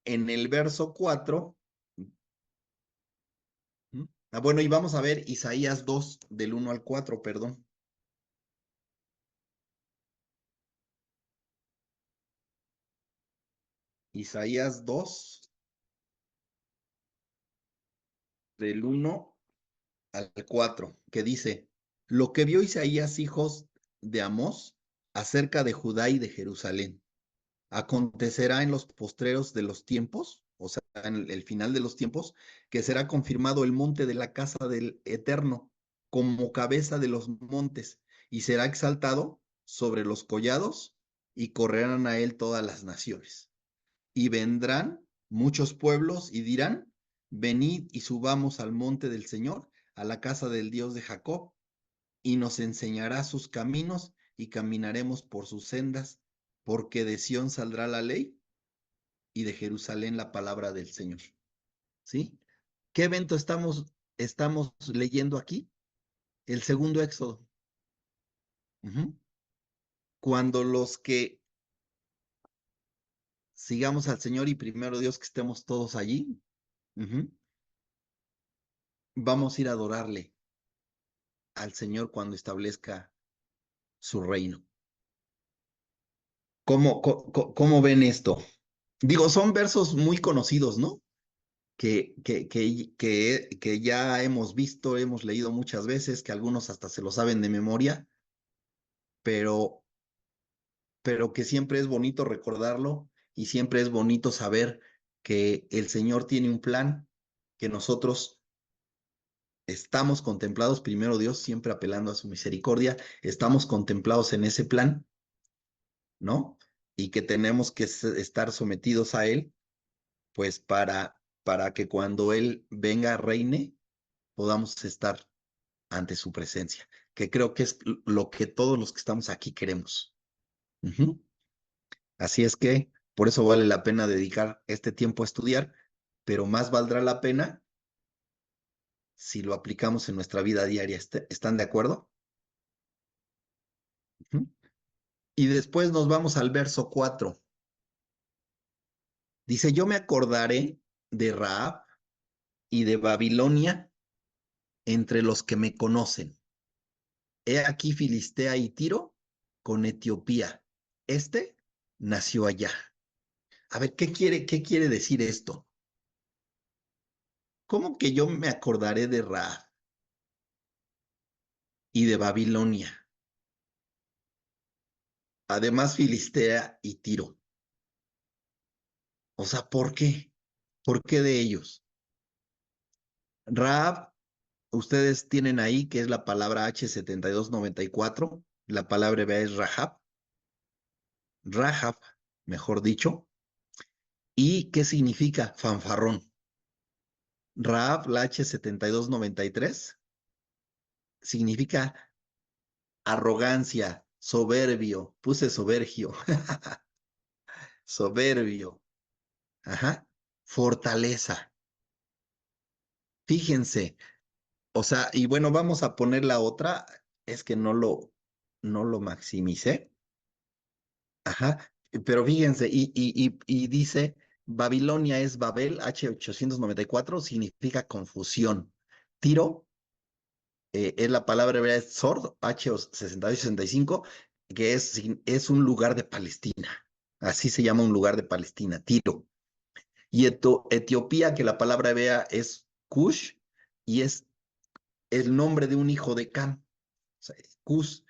en el verso 4, bueno, y vamos a ver Isaías 2, del 1 al 4, perdón. Isaías 2, del 1 al 4, que dice, lo que vio Isaías, hijos de Amós, acerca de Judá y de Jerusalén, acontecerá en los postreros de los tiempos, o sea, en el final de los tiempos, que será confirmado el monte de la casa del Eterno como cabeza de los montes, y será exaltado sobre los collados, y correrán a él todas las naciones. Y vendrán muchos pueblos y dirán, venid y subamos al monte del Señor, a la casa del Dios de Jacob, y nos enseñará sus caminos y caminaremos por sus sendas, porque de Sión saldrá la ley y de Jerusalén la palabra del Señor. ¿Sí? ¿Qué evento estamos leyendo aquí? El segundo éxodo. Cuando los que sigamos al Señor y primero Dios que estemos todos allí, vamos a ir a adorarle al Señor cuando establezca su reino. ¿Cómo ven esto? Digo, son versos muy conocidos, ¿no? Que ya hemos visto, hemos leído muchas veces, que algunos hasta se lo saben de memoria, pero que siempre es bonito recordarlo y siempre es bonito saber que el Señor tiene un plan, que nosotros estamos contemplados, primero Dios, siempre apelando a su misericordia, estamos contemplados en ese plan, ¿no? Y que tenemos que estar sometidos a Él, pues para que cuando Él venga, reine, podamos estar ante su presencia, que creo que es lo que todos los que estamos aquí queremos. Así es que por eso vale la pena dedicar este tiempo a estudiar, pero más valdrá la pena si lo aplicamos en nuestra vida diaria. ¿Están de acuerdo? Y después nos vamos al verso 4. Dice, yo me acordaré de Rahab y de Babilonia entre los que me conocen. He aquí Filistea y Tiro con Etiopía. Este nació allá. A ver, ¿qué quiere decir esto? ¿Cómo que yo me acordaré de Rahab y de Babilonia? Además, Filistea y Tiro. O sea, ¿por qué? ¿Por qué de ellos? Rahab, ustedes tienen ahí que es la palabra H7294. La palabra hebrea es Rahab. Rahab, mejor dicho. ¿Y qué significa fanfarrón? Rahab, la H7293, significa arrogancia, soberbio. Puse soberbio. Soberbio. Ajá. Fortaleza. Fíjense. O sea, y bueno, vamos a poner la otra. Es que no lo maximicé. Ajá. Pero fíjense, y dice, Babilonia es Babel, H894, significa confusión. Tiro, es la palabra hebrea es Sord, H6865, que es un lugar de Palestina. Así se llama un lugar de Palestina, Tiro. Y Etiopía, que la palabra hebrea es Cush, y es el nombre de un hijo de Cam, o sea, Cus.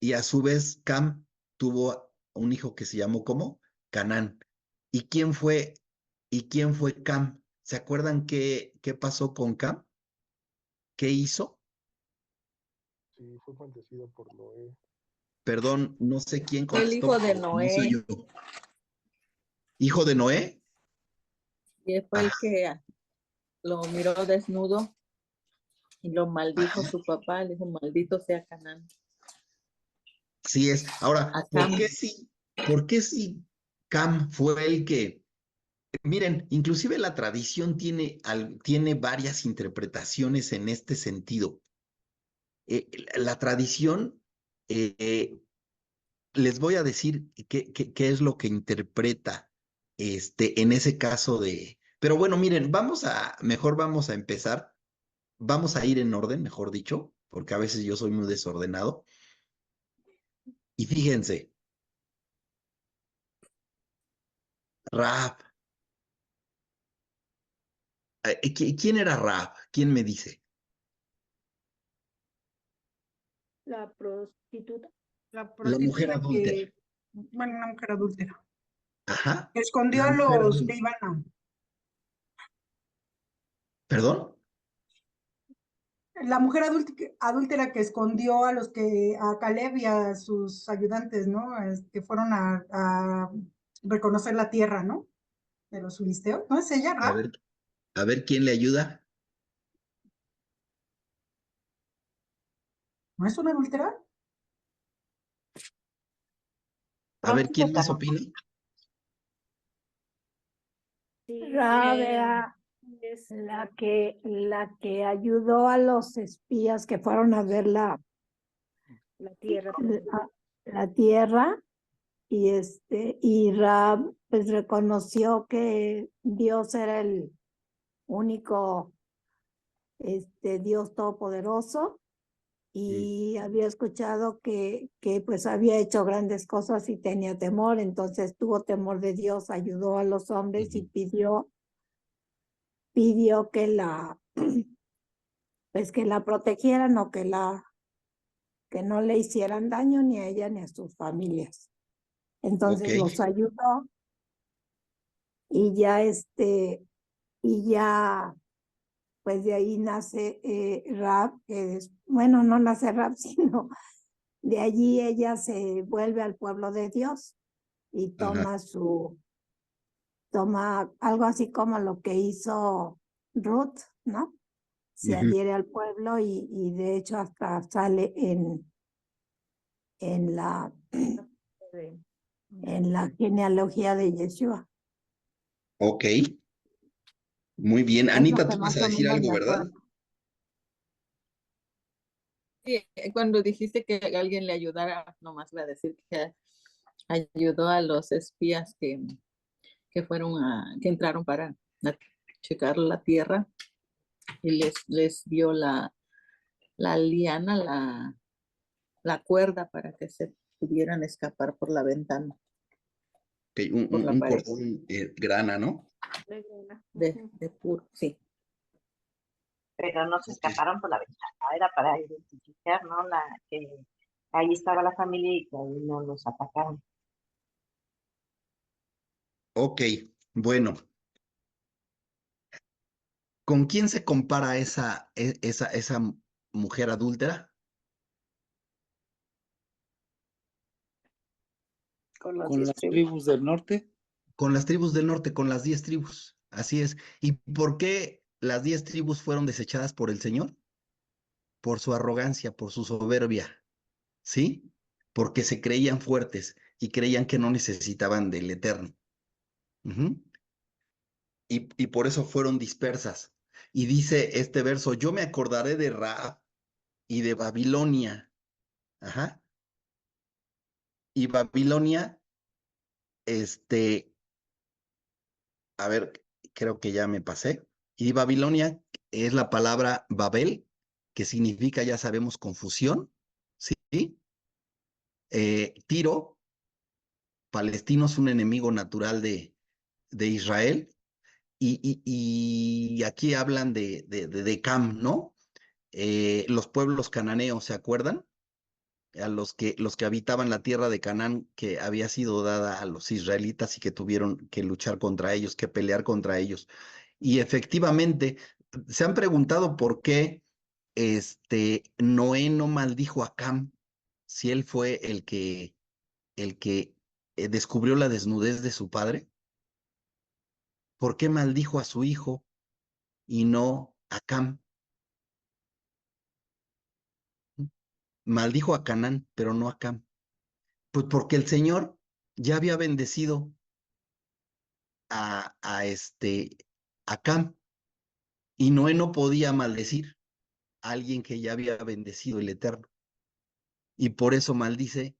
y a su vez Cam tuvo un hijo que se llamó ¿cómo? Canaán. ¿Y quién fue Cam? ¿Se acuerdan qué pasó con Cam? ¿Qué hizo? Sí, fue maldecido por Noé. Perdón, no sé quién Fue el contestó, hijo de pero no soy Noé, yo. ¿Hijo de Noé? y fue el que lo miró desnudo y lo maldijo su papá, le dijo, maldito sea Canaán. Sí es. Ahora, A Cam. ¿por qué si Cam fue el que... Miren, inclusive la tradición tiene varias interpretaciones en este sentido. La tradición, les voy a decir qué es lo que interpreta en ese caso de... Pero bueno, miren, mejor vamos a empezar, vamos a ir en orden, mejor dicho, porque a veces yo soy muy desordenado. Y fíjense, Rahab, ¿quién era Rahab? ¿Quién me dice? La prostituta. La La mujer prostituta adúltera. que, bueno, una mujer adúltera, Ajá. que escondió La a mujer los que adúltera. iban a, ¿Perdón? la mujer adúltera que escondió a los que, a Caleb y a sus ayudantes, ¿no? Que fueron a reconocer la tierra, ¿no? De los filisteos. ¿No es ella, A ¿verdad? ver, a ver quién le ayuda. ¿No es una adúltera? A ver quién Prostituta, más ¿no? opina. Sí, Rabia, es la que ayudó a los espías que fueron a ver la tierra. la tierra y Rab pues reconoció que Dios era el único Dios todopoderoso y había escuchado que pues había hecho grandes cosas y tenía temor, entonces tuvo temor de Dios, ayudó a los hombres y pidió que pues que la protegieran o que no le hicieran daño ni a ella ni a sus familias. Ok. Entonces los ayudó y ya pues de ahí nace Rab, bueno, no nace Rab, sino de allí ella se vuelve al pueblo de Dios y Ajá. toma algo así como lo que hizo Ruth, ¿no? Se adhiere al pueblo y de hecho hasta sale en la, en la genealogía de Yeshua. Ok. Muy bien. Es lo Anita, que tú vas más a o decir menos algo, me ¿verdad? acuerdo. Sí, cuando dijiste que alguien le ayudara, nomás voy a decir que ayudó a los espías que que entraron para checar la tierra y les dio la liana, la cuerda para que se pudieran escapar por la ventana, Ok, por la un pared cordón grana, ¿no? de puro, sí. Pero no se Ok. escaparon por la ventana, era para identificar, ¿no? Que ahí estaba la familia y que ahí no los atacaron. Ok, bueno. ¿Con quién se compara esa mujer adúltera? Con los Con las tribus del norte. Con las tribus del norte, con las 10 tribus. Así es. ¿Y por qué las 10 tribus fueron desechadas por el Señor? Por su arrogancia, por su soberbia, ¿sí? Porque se creían fuertes y creían que no necesitaban del Eterno. Ujú. Y por eso fueron dispersas. Y dice este verso, yo me acordaré de Rahab y de Babilonia. Ajá. Y Babilonia, este, a ver, creo que ya me pasé. Y Babilonia es la palabra Babel, que significa, ya sabemos, confusión, ¿sí? Tiro, Palestino es un enemigo natural de Israel. Y aquí hablan de Cam, ¿no? Los pueblos cananeos, ¿se acuerdan? a los que habitaban la tierra de Canaán, que había sido dada a los israelitas y que tuvieron que luchar contra ellos, que pelear contra ellos. Y efectivamente, se han preguntado por qué Noé no maldijo a Cam, si él fue el que descubrió la desnudez de su padre. ¿Por qué maldijo a su hijo y no a Cam? Maldijo a Canaán, pero no a Cam. Pues porque el Señor ya había bendecido a, a, este, a Cam, y Noé no podía maldecir a alguien que ya había bendecido el Eterno. Y por eso maldice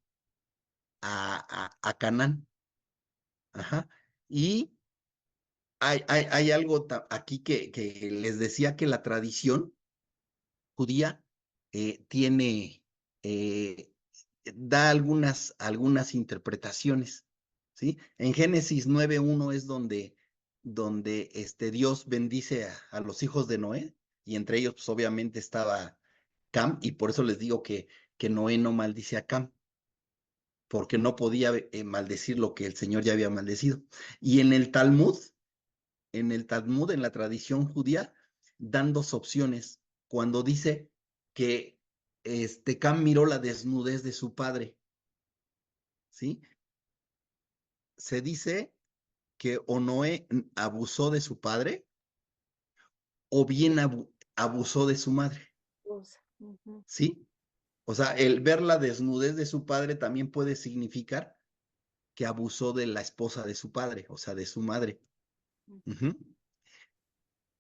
a Canaán. Ajá. Y hay algo aquí que les decía, que la tradición judía tiene, da algunas interpretaciones, ¿sí? En Génesis 9:1 es donde Dios bendice a los hijos de Noé, y entre ellos pues obviamente estaba Cam, y por eso les digo que Noé no maldice a Cam, porque no podía maldecir lo que el Señor ya había maldecido. Y en el Talmud, en la tradición judía, dan dos opciones. Cuando dice que Cam miró la desnudez de su padre, ¿sí? Se dice que o Noé abusó de su padre, o bien abusó de su madre, Ujú. ¿sí? O sea, el ver la desnudez de su padre también puede significar que abusó de la esposa de su padre, o sea, de su madre. Ujú.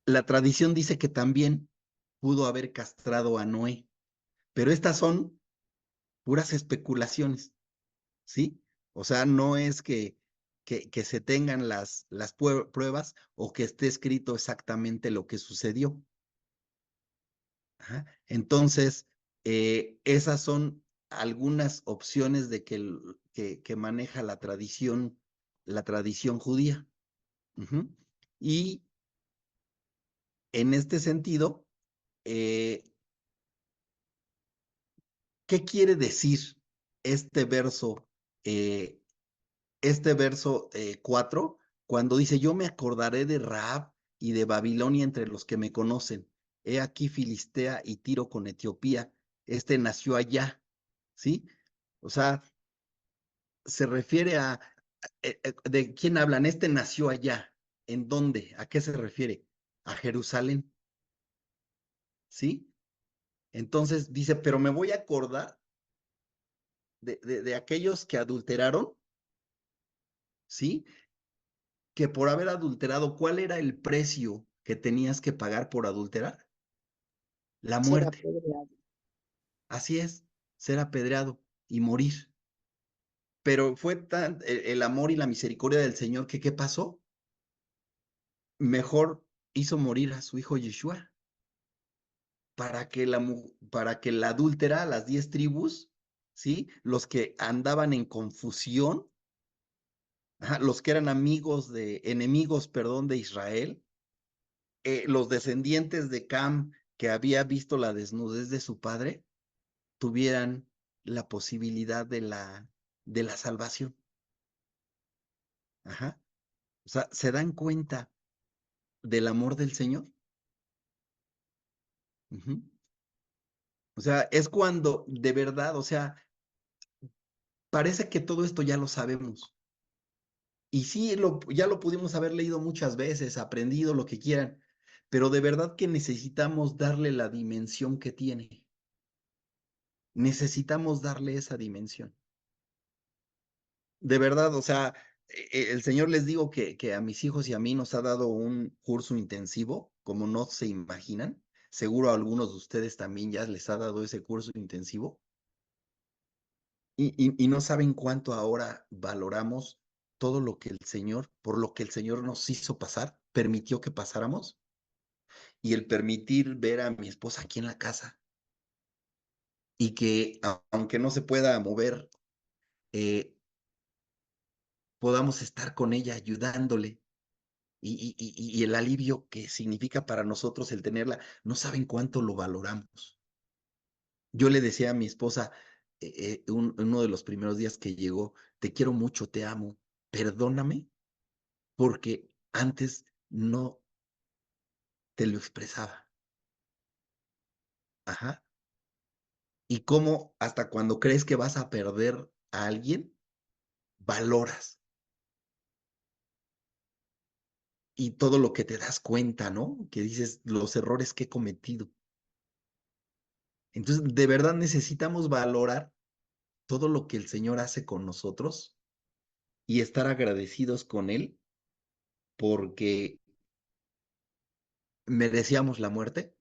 La tradición dice que también pudo haber castrado a Noé, pero estas son puras especulaciones, ¿sí? O sea, no es que se tengan las pruebas o que esté escrito exactamente lo que sucedió. Ajá. Entonces, esas son algunas opciones de que maneja la tradición judía. Ujú. Y en este sentido, eh, ¿qué quiere decir este verso, eh, este verso 4, cuando dice: yo me acordaré de Rahab y de Babilonia entre los que me conocen? He aquí Filistea y Tiro con Etiopía, nació allá, ¿sí? O sea, se refiere ¿de quién hablan? Nació allá. ¿En dónde? ¿A qué se refiere? A Jerusalén, ¿sí? Entonces dice: pero me voy a acordar de aquellos que adulteraron, ¿sí? Que por haber adulterado, ¿cuál era el precio que tenías que pagar por adulterar? La Ser muerte. apedreado. Así es, ser apedreado y morir. Pero fue tan el amor y la misericordia del Señor que, ¿qué pasó? Mejor hizo morir a su hijo Yeshua, para que la adúltera, las 10 tribus, ¿sí? Los que andaban en confusión, ajá, los que eran enemigos, perdón, de Israel, los descendientes de Cam, que había visto la desnudez de su padre, tuvieran la posibilidad de la salvación. Ajá. O sea, ¿se dan cuenta del amor del Señor? Ujú. O sea, es cuando de verdad, o sea, parece que todo esto ya lo sabemos. Y sí, ya lo pudimos haber leído muchas veces, aprendido lo que quieran, pero de verdad que necesitamos darle la dimensión que tiene. Necesitamos darle esa dimensión. De verdad, o sea, el Señor, les digo que a mis hijos y a mí nos ha dado un curso intensivo, como no se imaginan. Seguro a algunos de ustedes también ya les ha dado ese curso intensivo. Y no saben cuánto ahora valoramos todo lo que el Señor, por lo que el Señor nos hizo pasar, permitió que pasáramos, y el permitir ver a mi esposa aquí en la casa, y que aunque no se pueda mover, eh, podamos estar con ella ayudándole, y el alivio que significa para nosotros el tenerla. No saben cuánto lo valoramos. Yo le decía a mi esposa, uno de los primeros días que llegó, te quiero mucho, te amo, perdóname porque antes no te lo expresaba. Ajá. Y cómo hasta cuando crees que vas a perder a alguien, valoras. Y todo lo que te das cuenta, ¿no? Que dices los errores que he cometido. Entonces, de verdad necesitamos valorar todo lo que el Señor hace con nosotros y estar agradecidos con Él porque merecíamos la muerte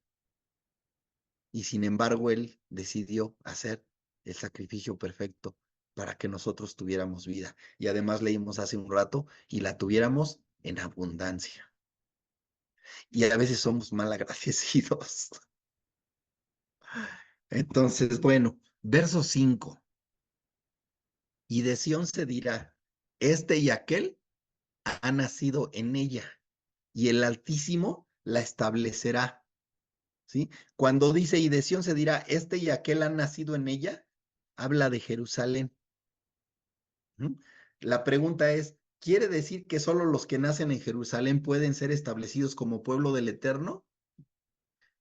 y sin embargo Él decidió hacer el sacrificio perfecto para que nosotros tuviéramos vida. Y además leímos hace un rato y la tuviéramos en abundancia. Y a veces somos mal agradecidos. Entonces, bueno, verso 5. Y de Sión se dirá, este y aquel ha nacido en ella, y el Altísimo la establecerá. ¿Sí? Cuando dice y de Sión se dirá, este y aquel han nacido en ella, habla de Jerusalén. ¿Mm? La pregunta es, ¿quiere decir que solo los que nacen en Jerusalén pueden ser establecidos como pueblo del Eterno?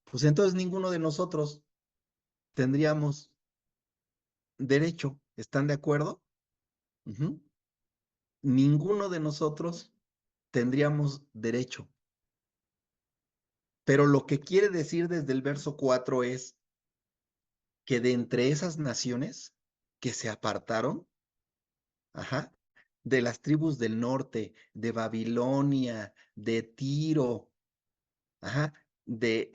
Pues entonces ninguno de nosotros tendríamos derecho. ¿Están de acuerdo? Ujú. Ninguno de nosotros tendríamos derecho. Pero lo que quiere decir desde el verso 4 es que de entre esas naciones que se apartaron, ajá, de las tribus del norte, de Babilonia, de Tiro, ajá, ¿qué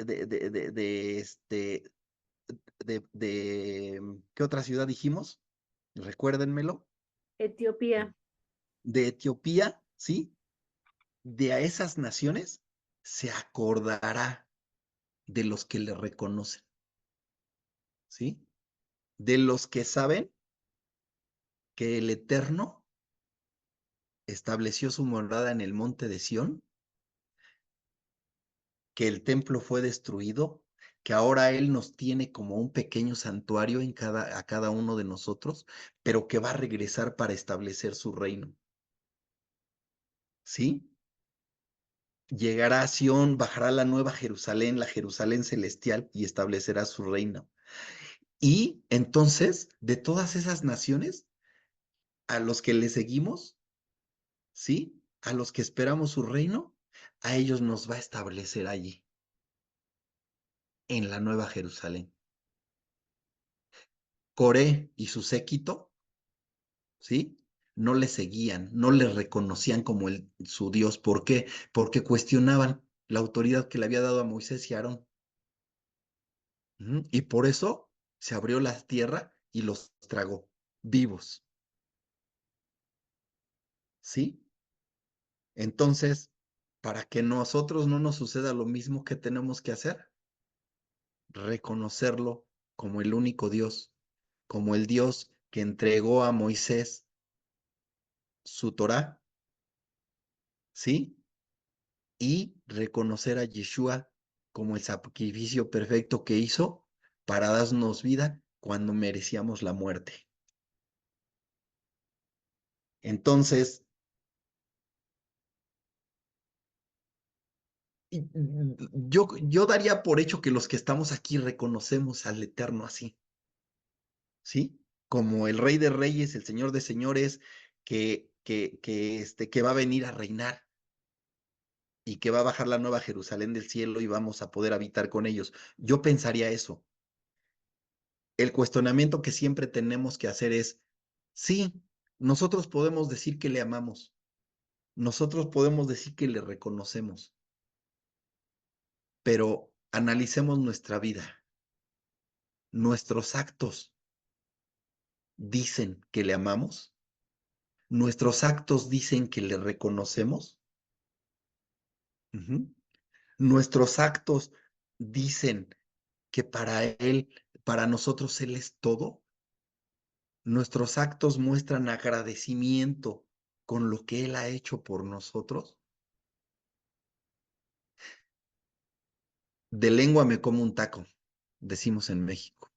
otra ciudad dijimos? Recuérdenmelo, Etiopía. de Etiopía, ¿sí? De a esas naciones se acordará de los que le reconocen, ¿sí? De los que saben que el Eterno estableció su morada en el monte de Sión, que el templo fue destruido, que ahora Él nos tiene como un pequeño santuario a cada uno de nosotros, pero que va a regresar para establecer su reino. ¿Sí? Llegará a Sión, bajará la nueva Jerusalén, la Jerusalén celestial, y establecerá su reino. Y entonces, de todas esas naciones, a los que le seguimos, ¿sí? A los que esperamos su reino, a ellos nos va a establecer allí, en la nueva Jerusalén. Coré y su séquito, ¿sí? No le seguían, no le reconocían como su Dios. ¿Por qué? Porque cuestionaban la autoridad que le había dado a Moisés y a Aarón. Y por eso se abrió la tierra y los tragó vivos. ¿Sí? Entonces, para que nosotros no nos suceda lo mismo, que tenemos que hacer, reconocerlo como el único Dios, como el Dios que entregó a Moisés su Torá, ¿sí? Y reconocer a Yeshua como el sacrificio perfecto que hizo para darnos vida cuando merecíamos la muerte. Entonces, yo daría por hecho que los que estamos aquí reconocemos al Eterno así, ¿sí? Como el Rey de Reyes, el Señor de Señores, que va a venir a reinar y que va a bajar la nueva Jerusalén del cielo y vamos a poder habitar con ellos. Yo pensaría eso. El cuestionamiento que siempre tenemos que hacer es, sí, nosotros podemos decir que le amamos, nosotros podemos decir que le reconocemos, pero analicemos nuestra vida. Nuestros actos dicen que le amamos, nuestros actos dicen que le reconocemos. Ujú. Nuestros actos dicen que para Él, para nosotros Él es todo. Nuestros actos muestran agradecimiento con lo que Él ha hecho por nosotros. De lengua me como un taco, decimos en México.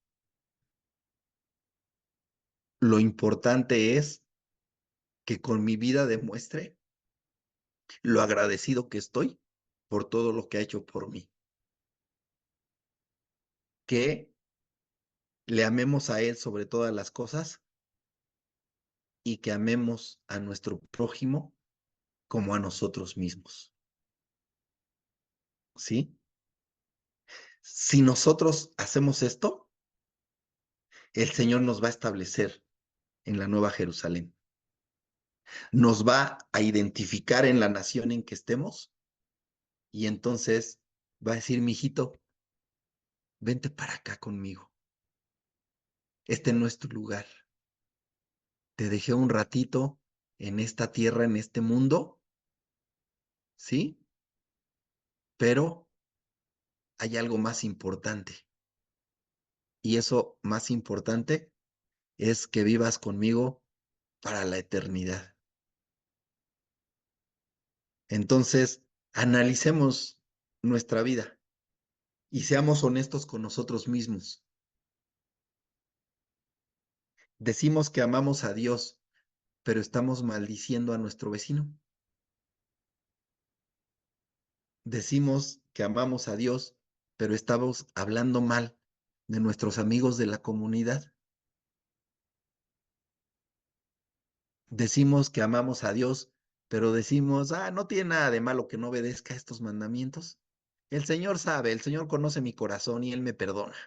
Lo importante es que con mi vida demuestre lo agradecido que estoy por todo lo que ha hecho por mí. Que le amemos a Él sobre todas las cosas y que amemos a nuestro prójimo como a nosotros mismos. ¿Sí? Si nosotros hacemos esto, el Señor nos va a establecer en la Nueva Jerusalén. Nos va a identificar en la nación en que estemos y entonces va a decir, mijito, vente para acá conmigo. Este no es tu lugar. Te dejé un ratito en esta tierra, en este mundo, ¿sí? Pero hay algo más importante. Y eso más importante es que vivas conmigo para la eternidad. Entonces, analicemos nuestra vida y seamos honestos con nosotros mismos. Decimos que amamos a Dios, pero estamos maldiciendo a nuestro vecino. Decimos que amamos a Dios, pero estamos hablando mal de nuestros amigos de la comunidad. Decimos que amamos a Dios, pero decimos, no tiene nada de malo que no obedezca estos mandamientos. El Señor sabe, el Señor conoce mi corazón y Él me perdona.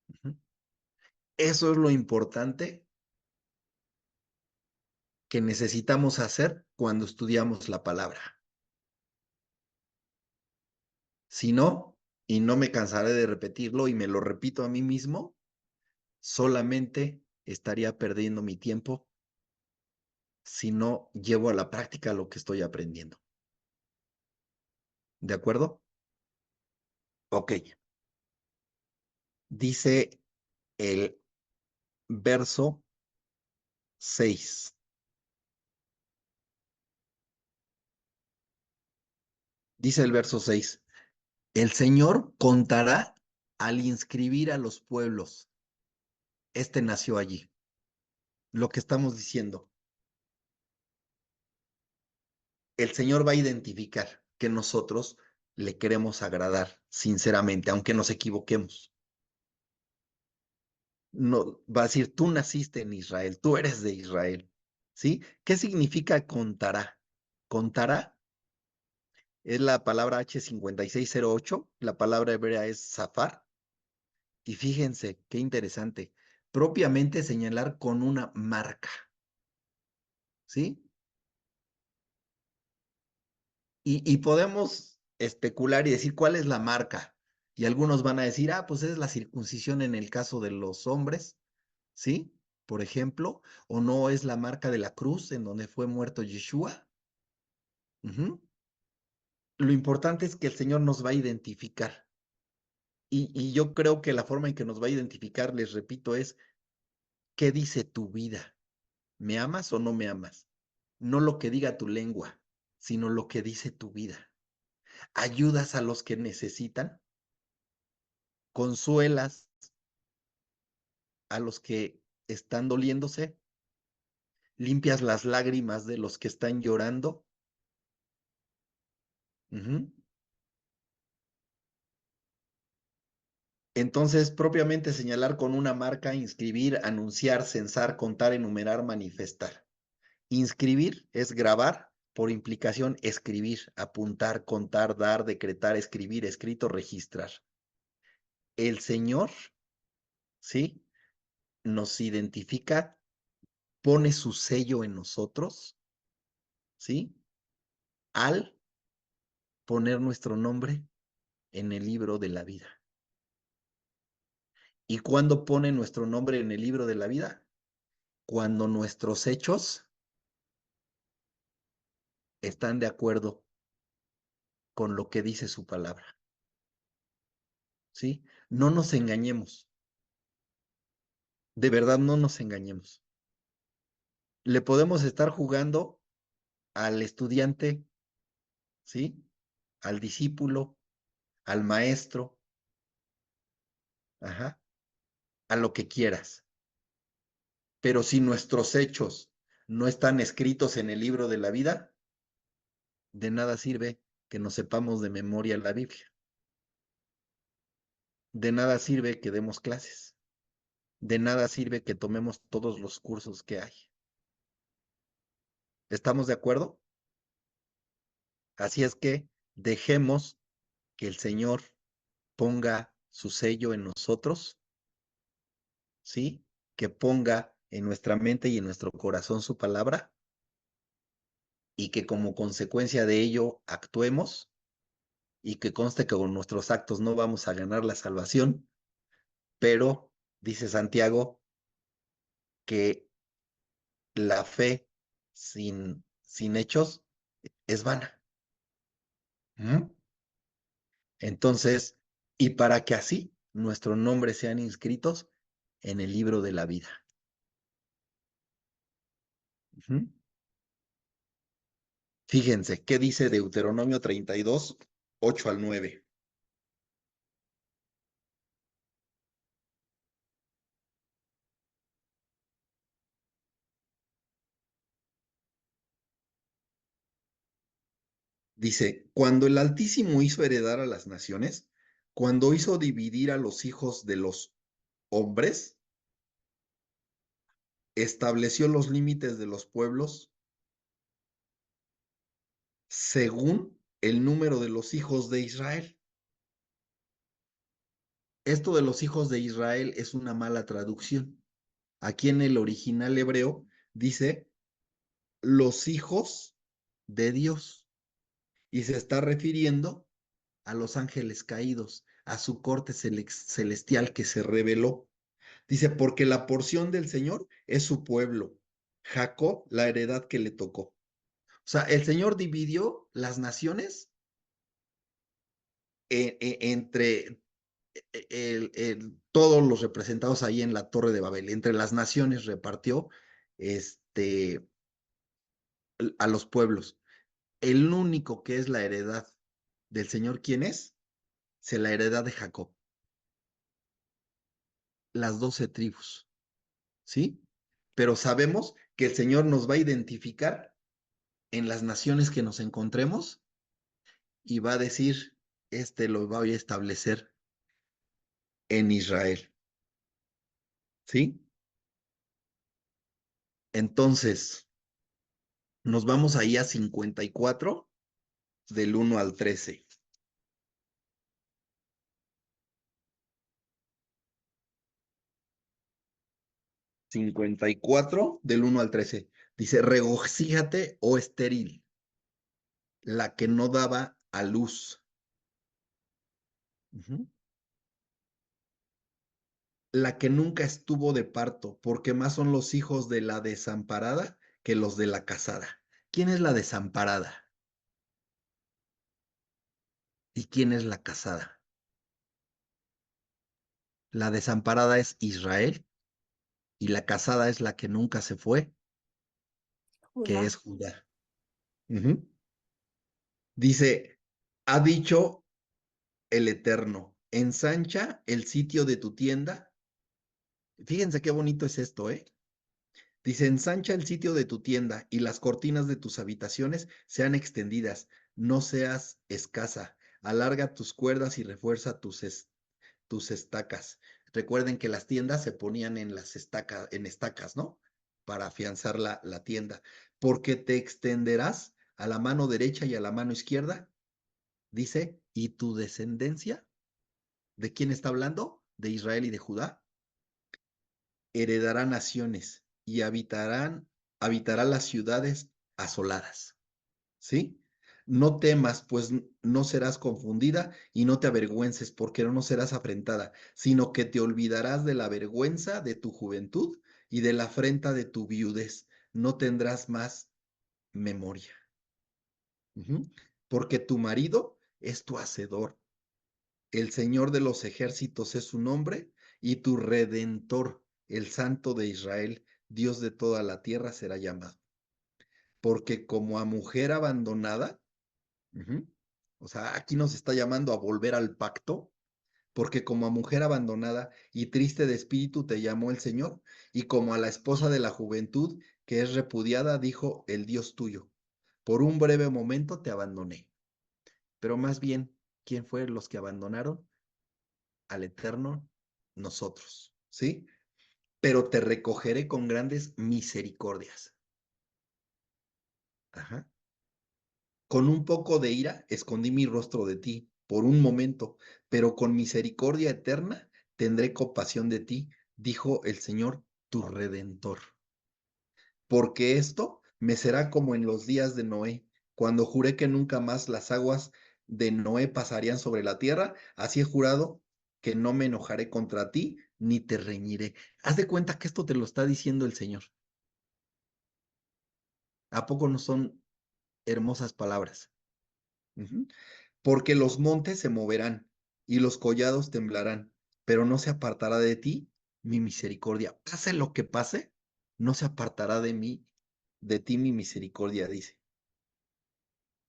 Ujú. Eso es lo importante que necesitamos hacer cuando estudiamos la palabra. Si no, y no me cansaré de repetirlo y me lo repito a mí mismo, solamente estaría perdiendo mi tiempo si no llevo a la práctica lo que estoy aprendiendo. ¿De acuerdo? Ok. Dice el verso 6. Dice el verso 6. El Señor contará al inscribir a los pueblos. Este nació allí. Lo que estamos diciendo. El Señor va a identificar que nosotros le queremos agradar sinceramente, aunque nos equivoquemos. No, va a decir, tú naciste en Israel, tú eres de Israel. ¿Sí? ¿Qué significa contará? Contará es la palabra H5608, la palabra hebrea es zafar. Y fíjense, qué interesante, propiamente señalar con una marca. ¿Sí? Y podemos especular y decir cuál es la marca. Y algunos van a decir, pues es la circuncisión en el caso de los hombres, ¿sí? Por ejemplo, o no es la marca de la cruz en donde fue muerto Yeshua. Ujú. Lo importante es que el Señor nos va a identificar. Y yo creo que la forma en que nos va a identificar, les repito, es ¿qué dice tu vida? ¿Me amas o no me amas? No lo que diga tu lengua, sino lo que dice tu vida. ¿Ayudas a los que necesitan? ¿Consuelas a los que están doliéndose? ¿Limpias las lágrimas de los que están llorando? Ujú. Entonces, propiamente señalar con una marca, inscribir, anunciar, censar, contar, enumerar, manifestar. Inscribir es grabar, por implicación escribir, apuntar, contar, dar, decretar, escribir, escrito, registrar. El Señor, ¿sí? Nos identifica, pone su sello en nosotros, ¿sí? Al poner nuestro nombre en el libro de la vida. ¿Y cuándo pone nuestro nombre en el libro de la vida? Cuando nuestros hechos están de acuerdo con lo que dice su palabra. ¿Sí? No nos engañemos. De verdad, no nos engañemos. Le podemos estar jugando al estudiante, ¿sí? Al discípulo, al maestro, ajá, a lo que quieras. Pero si nuestros hechos no están escritos en el libro de la vida, de nada sirve que nos sepamos de memoria la Biblia. De nada sirve que demos clases. De nada sirve que tomemos todos los cursos que hay. ¿Estamos de acuerdo? Así es que dejemos que el Señor ponga su sello en nosotros, ¿sí? Que ponga en nuestra mente y en nuestro corazón su palabra y que como consecuencia de ello actuemos y que conste que con nuestros actos no vamos a ganar la salvación, pero dice Santiago que la fe sin hechos es vana. ¿Mm? Entonces, y para que así nuestros nombres sean inscritos en el libro de la vida. Ujú. Fíjense, ¿qué dice Deuteronomio 32, 8 al 9? Dice, cuando el Altísimo hizo heredar a las naciones, cuando hizo dividir a los hijos de los hombres, estableció los límites de los pueblos según el número de los hijos de Israel. Esto de los hijos de Israel es una mala traducción. Aquí en el original hebreo dice los hijos de Dios y se está refiriendo a los ángeles caídos, a su corte celestial que se reveló. Dice, porque la porción del Señor es su pueblo, Jacob la heredad que le tocó. O sea, el Señor dividió las naciones entre todos los representados ahí en la Torre de Babel, entre las naciones repartió a los pueblos. El único que es la heredad del Señor, ¿quién es? Se la heredad de Jacob. Las 12 tribus, ¿sí? Pero sabemos que el Señor nos va a identificar en las naciones que nos encontremos y va a decir, lo voy a establecer en Israel, ¿sí? Entonces, nos vamos ahí a 54 del 1 al 13. 54 del 1 al 13. Dice, regocíjate, oh estéril, la que no daba a luz. La que nunca estuvo de parto, porque más son los hijos de la desamparada que los de la casada. ¿Quién es la desamparada? ¿Y quién es la casada? La desamparada es Israel y la casada es la que nunca se fue, que es Judá. Dice, ha dicho el Eterno, ensancha el sitio de tu tienda. Fíjense qué bonito es esto, ¿eh? Dice, ensancha el sitio de tu tienda y las cortinas de tus habitaciones sean extendidas, no seas escasa. Alarga tus cuerdas y refuerza tus estacas. Recuerden que las tiendas se ponían en las estacas, ¿no? Para afianzar la tienda. Porque te extenderás a la mano derecha y a la mano izquierda. Dice, y tu descendencia, ¿de quién está hablando? De Israel y de Judá. Heredará naciones y habitará las ciudades asoladas. ¿Sí? No temas, pues no serás confundida y no te avergüences, porque no serás afrentada, sino que te olvidarás de la vergüenza de tu juventud y de la afrenta de tu viudez. No tendrás más memoria. Porque tu marido es tu hacedor. El Señor de los ejércitos es su nombre y tu redentor, el Santo de Israel, Dios de toda la tierra, será llamado. Porque como a mujer abandonada, o sea, aquí nos está llamando a volver al pacto, porque como a mujer abandonada y triste de espíritu te llamó el Señor, y como a la esposa de la juventud que es repudiada, dijo el Dios tuyo. Por un breve momento te abandoné. Pero más bien, ¿quién fue los que abandonaron? Al Eterno, nosotros, ¿sí? Pero te recogeré con grandes misericordias. Ajá. Con un poco de ira escondí mi rostro de ti por un momento, pero con misericordia eterna tendré compasión de ti, dijo el Señor, tu Redentor. Porque esto me será como en los días de Noé, cuando juré que nunca más las aguas de Noé pasarían sobre la tierra, así he jurado que no me enojaré contra ti ni te reñiré. Haz de cuenta que esto te lo está diciendo el Señor. ¿A poco no son hermosas palabras? Ujú. Porque los montes se moverán y los collados temblarán, pero no se apartará de ti mi misericordia. Pase lo que pase, no se apartará de mí, de ti mi misericordia, dice.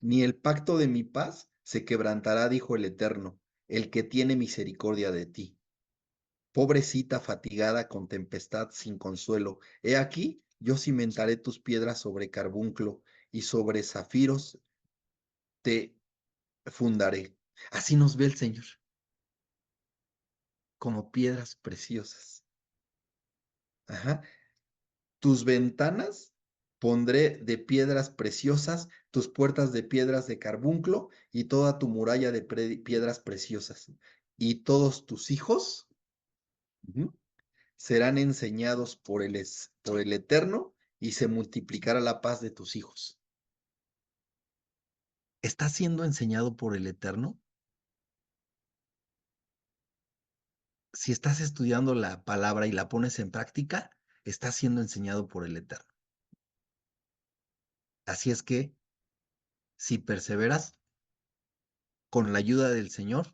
Ni el pacto de mi paz se quebrantará, dijo el Eterno, el que tiene misericordia de ti. Pobrecita fatigada con tempestad sin consuelo, he aquí, yo cimentaré tus piedras sobre carbunclo y sobre zafiros te fundaré. Así nos ve el Señor, como piedras preciosas. Ajá. Tus ventanas pondré de piedras preciosas, tus puertas de piedras de carbunclo y toda tu muralla de piedras preciosas. Y todos tus hijos ujú, serán enseñados por el Eterno y se multiplicará la paz de tus hijos. ¿Estás siendo enseñado por el Eterno? Si estás estudiando la palabra y la pones en práctica, estás siendo enseñado por el Eterno. Así es que, si perseveras, con la ayuda del Señor,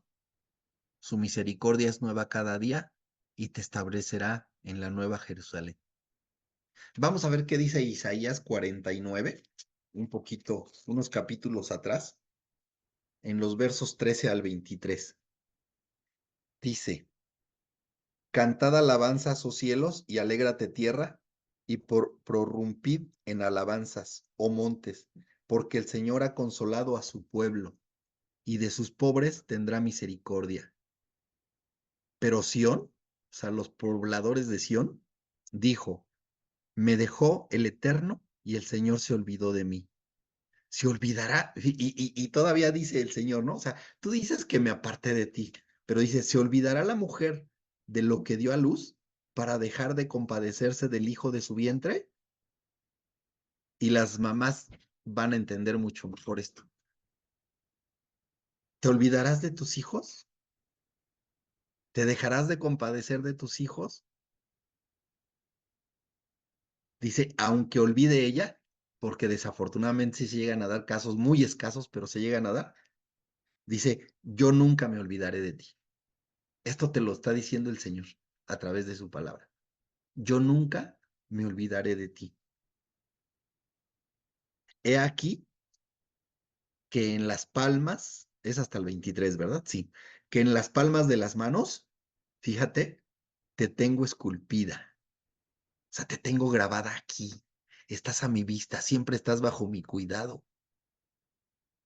su misericordia es nueva cada día y te establecerá en la nueva Jerusalén. Vamos a ver qué dice Isaías 49, un poquito, unos capítulos atrás, en los versos 13 al 23. Dice, cantad alabanzas, oh cielos, y alégrate tierra, y prorrumpid en alabanzas, oh montes, porque el Señor ha consolado a su pueblo, y de sus pobres tendrá misericordia. Pero Sión, o sea, los pobladores de Sión, dijo, me dejó el Eterno y el Señor se olvidó de mí. Se olvidará, y todavía dice el Señor, ¿no? O sea, tú dices que me aparté de ti, pero dice, se olvidará la mujer de lo que dio a luz para dejar de compadecerse del hijo de su vientre, y las mamás van a entender mucho mejor esto. ¿Te olvidarás de tus hijos? ¿Te dejarás de compadecer de tus hijos? Dice, aunque olvide ella, porque desafortunadamente sí se llegan a dar casos muy escasos, pero se llegan a dar. Dice, yo nunca me olvidaré de ti. Esto te lo está diciendo el Señor a través de su palabra. Yo nunca me olvidaré de ti. He aquí que en las palmas, es hasta el 23, ¿verdad? Sí, que en las palmas de las manos, fíjate, te tengo esculpida. O sea, te tengo grabada aquí. Estás a mi vista, siempre estás bajo mi cuidado.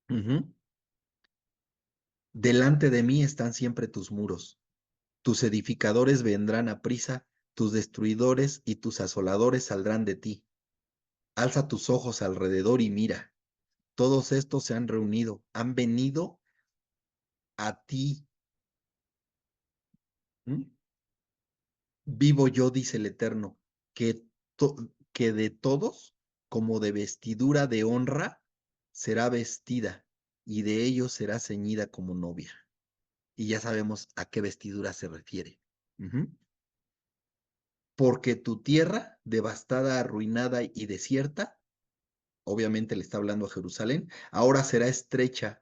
Ujú. Delante de mí están siempre tus muros. Tus edificadores vendrán a prisa, tus destruidores y tus asoladores saldrán de ti. Alza tus ojos alrededor y mira. Todos estos se han reunido, han venido a ti. ¿Mm? Vivo yo, dice el Eterno, que de todos, como de vestidura de honra, será vestida, y de ellos será ceñida como novia. Y ya sabemos a qué vestidura se refiere. Ujú. Porque tu tierra, devastada, arruinada y desierta, obviamente le está hablando a Jerusalén, ahora será estrecha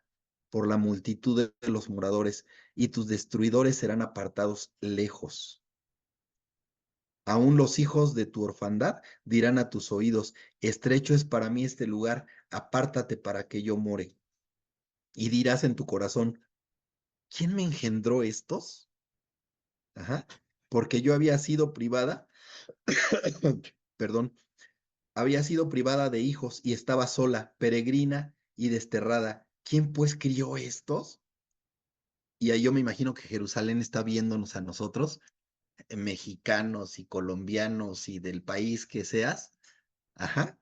por la multitud de los moradores, y tus destruidores serán apartados lejos. Aún los hijos de tu orfandad dirán a tus oídos, estrecho es para mí este lugar, apártate para que yo more. Y dirás en tu corazón, ¿quién me engendró estos? Ajá. Porque yo había sido privada, perdón, había sido privada de hijos y estaba sola, peregrina y desterrada. ¿Quién pues crió estos? Y ahí yo me imagino que Jerusalén está viéndonos a nosotros, mexicanos y colombianos y del país que seas. Ajá.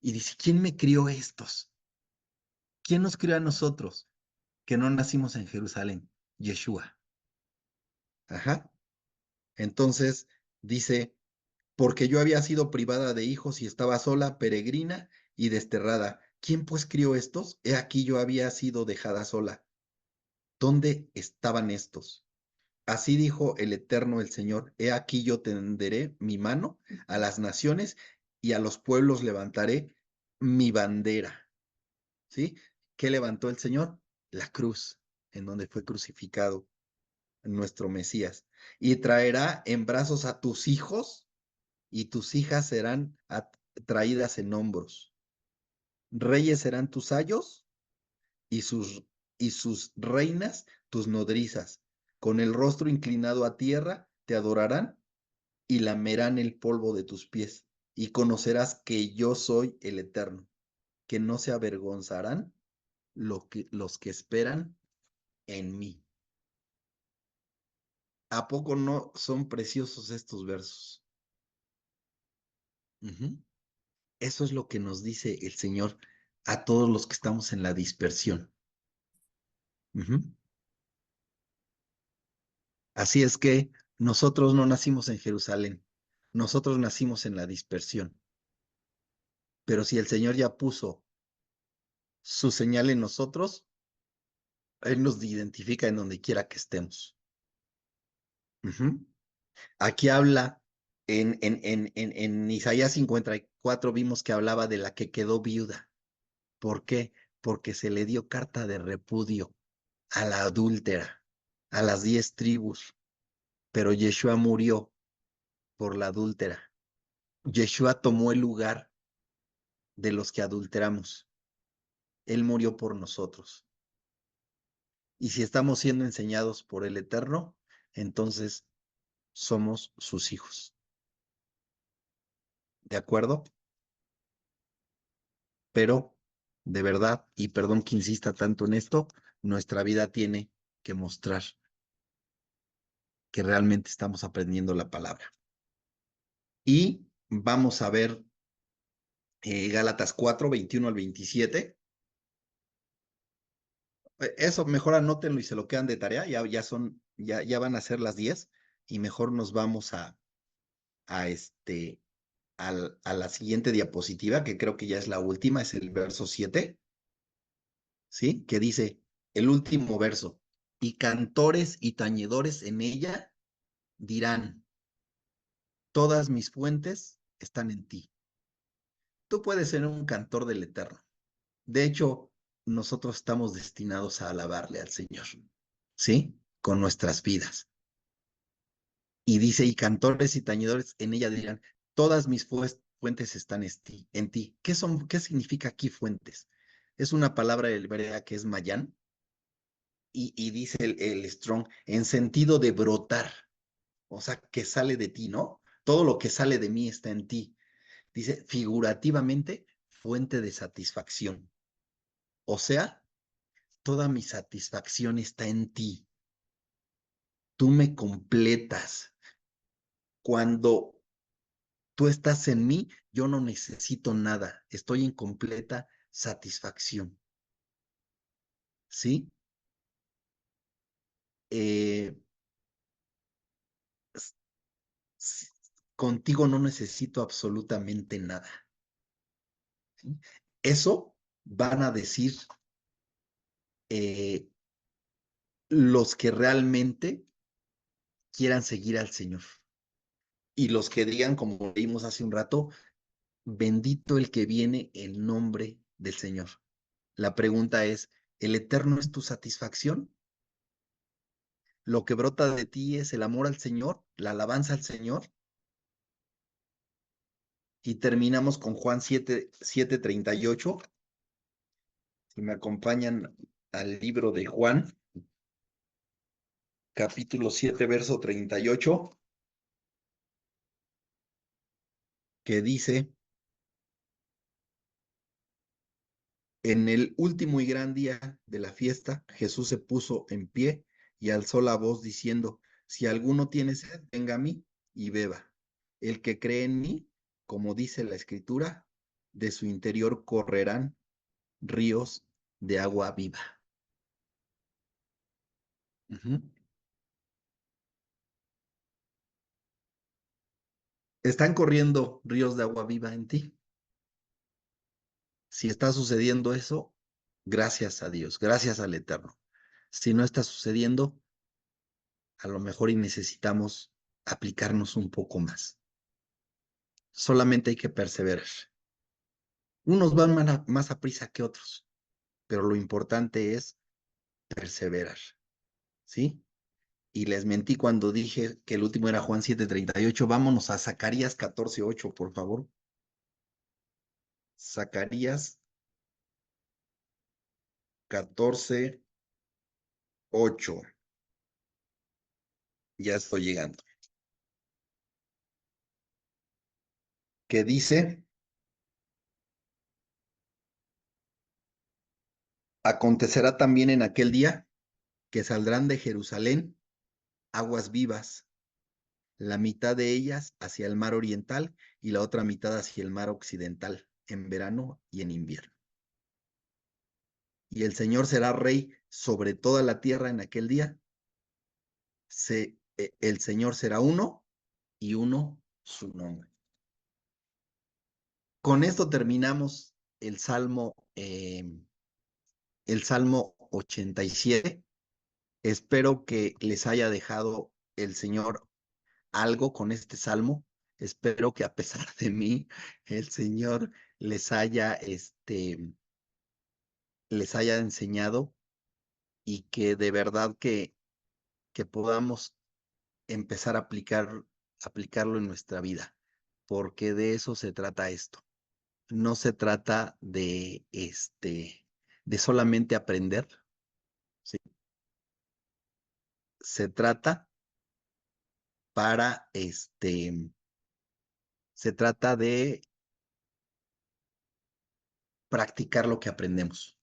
Y dice, ¿quién me crió estos? ¿Quién nos crió a nosotros que no nacimos en Jerusalén? Yeshua. Ajá. Entonces dice, porque yo había sido privada de hijos y estaba sola, peregrina y desterrada. ¿Quién pues crió estos? He aquí yo había sido dejada sola. ¿Dónde estaban estos? Así dijo el Eterno el Señor, he aquí yo tenderé mi mano a las naciones y a los pueblos levantaré mi bandera. ¿Sí? ¿Qué levantó el Señor? La cruz, en donde fue crucificado nuestro Mesías. Y traerá en brazos a tus hijos y tus hijas serán traídas en hombros. Reyes serán tus ayos y sus reinas tus nodrizas. Con el rostro inclinado a tierra te adorarán y lamerán el polvo de tus pies. Y conocerás que yo soy el Eterno, que no se avergonzarán los que esperan en mí. ¿A poco no son preciosos estos versos? Eso es lo que nos dice el Señor a todos los que estamos en la dispersión. Así es que nosotros no nacimos en Jerusalén, nosotros nacimos en la dispersión. Pero si el Señor ya puso su señal en nosotros, Él nos identifica en donde quiera que estemos. Aquí habla, en Isaías 54 vimos que hablaba de la que quedó viuda. ¿Por qué? Porque se le dio carta de repudio a la adúltera, a las 10 tribus, pero Yeshua murió por la adúltera. Yeshua tomó el lugar de los que adulteramos. Él murió por nosotros. Y si estamos siendo enseñados por el Eterno, entonces somos sus hijos. ¿De acuerdo? Pero, de verdad, y perdón que insista tanto en esto, nuestra vida tiene que mostrar que realmente estamos aprendiendo la palabra. Y vamos a ver Gálatas 4, 21 al 27. Eso mejor anótenlo y se lo quedan de tarea, ya van a ser las 10 y mejor nos vamos a la siguiente diapositiva, que creo que ya es la última, es el verso 7, ¿sí? Que dice, el último verso, y cantores y tañedores en ella dirán, todas mis fuentes están en ti. Tú puedes ser un cantor del Eterno. De hecho, nosotros estamos destinados a alabarle al Señor, ¿sí? Con nuestras vidas. Y dice, y cantores y tañedores en ella dirán, todas mis fuentes están en ti. ¿Qué significa aquí fuentes? Es una palabra hebrea que es mayán, y dice el Strong, en sentido de brotar, o sea, que sale de ti, ¿no? Todo lo que sale de mí está en ti. Dice, figurativamente, fuente de satisfacción. O sea, toda mi satisfacción está en ti. Tú me completas. Cuando tú estás en mí, yo no necesito nada. Estoy en completa satisfacción. ¿Sí? Eh, s- Contigo no necesito absolutamente nada. ¿Sí? Eso van a decir eh, los que realmente quieran seguir al Señor. Y los que digan, como leímos hace un rato, bendito el que viene en nombre del Señor. La pregunta es, ¿el Eterno es tu satisfacción? ¿Lo que brota de ti es el amor al Señor, la alabanza al Señor? Y terminamos con Juan 7:38. Si me acompañan al libro de Juan, capítulo 7, verso 38, que dice: en el último y gran día de la fiesta, Jesús se puso en pie y alzó la voz diciendo: si alguno tiene sed, venga a mí y beba. El que cree en mí, como dice la Escritura, de su interior correrán ríos de agua viva. Ujú. ¿Están corriendo ríos de agua viva en ti? Si está sucediendo eso, gracias a Dios, gracias al Eterno. Si no está sucediendo, a lo mejor y necesitamos aplicarnos un poco más. Solamente hay que perseverar. Unos van más a prisa que otros, pero lo importante es perseverar, ¿sí? Y les mentí cuando dije que el último era Juan 7:38. Vámonos a Zacarías 14:8, por favor. Zacarías 14:8. Ya estoy llegando. ¿Qué dice? Acontecerá también en aquel día que saldrán de Jerusalén aguas vivas, la mitad de ellas hacia el mar oriental y la otra mitad hacia el mar occidental, en verano y en invierno. Y el Señor será rey sobre toda la tierra en aquel día. El Señor será uno y uno su nombre. Con esto terminamos el Salmo 87. Espero que les haya dejado el Señor algo con este salmo. Espero que a pesar de mí, el Señor les haya enseñado y que de verdad que podamos empezar a aplicarlo en nuestra vida, porque de eso se trata esto. No se trata de solamente aprender, ¿sí? Se trata para, se trata de practicar lo que aprendemos.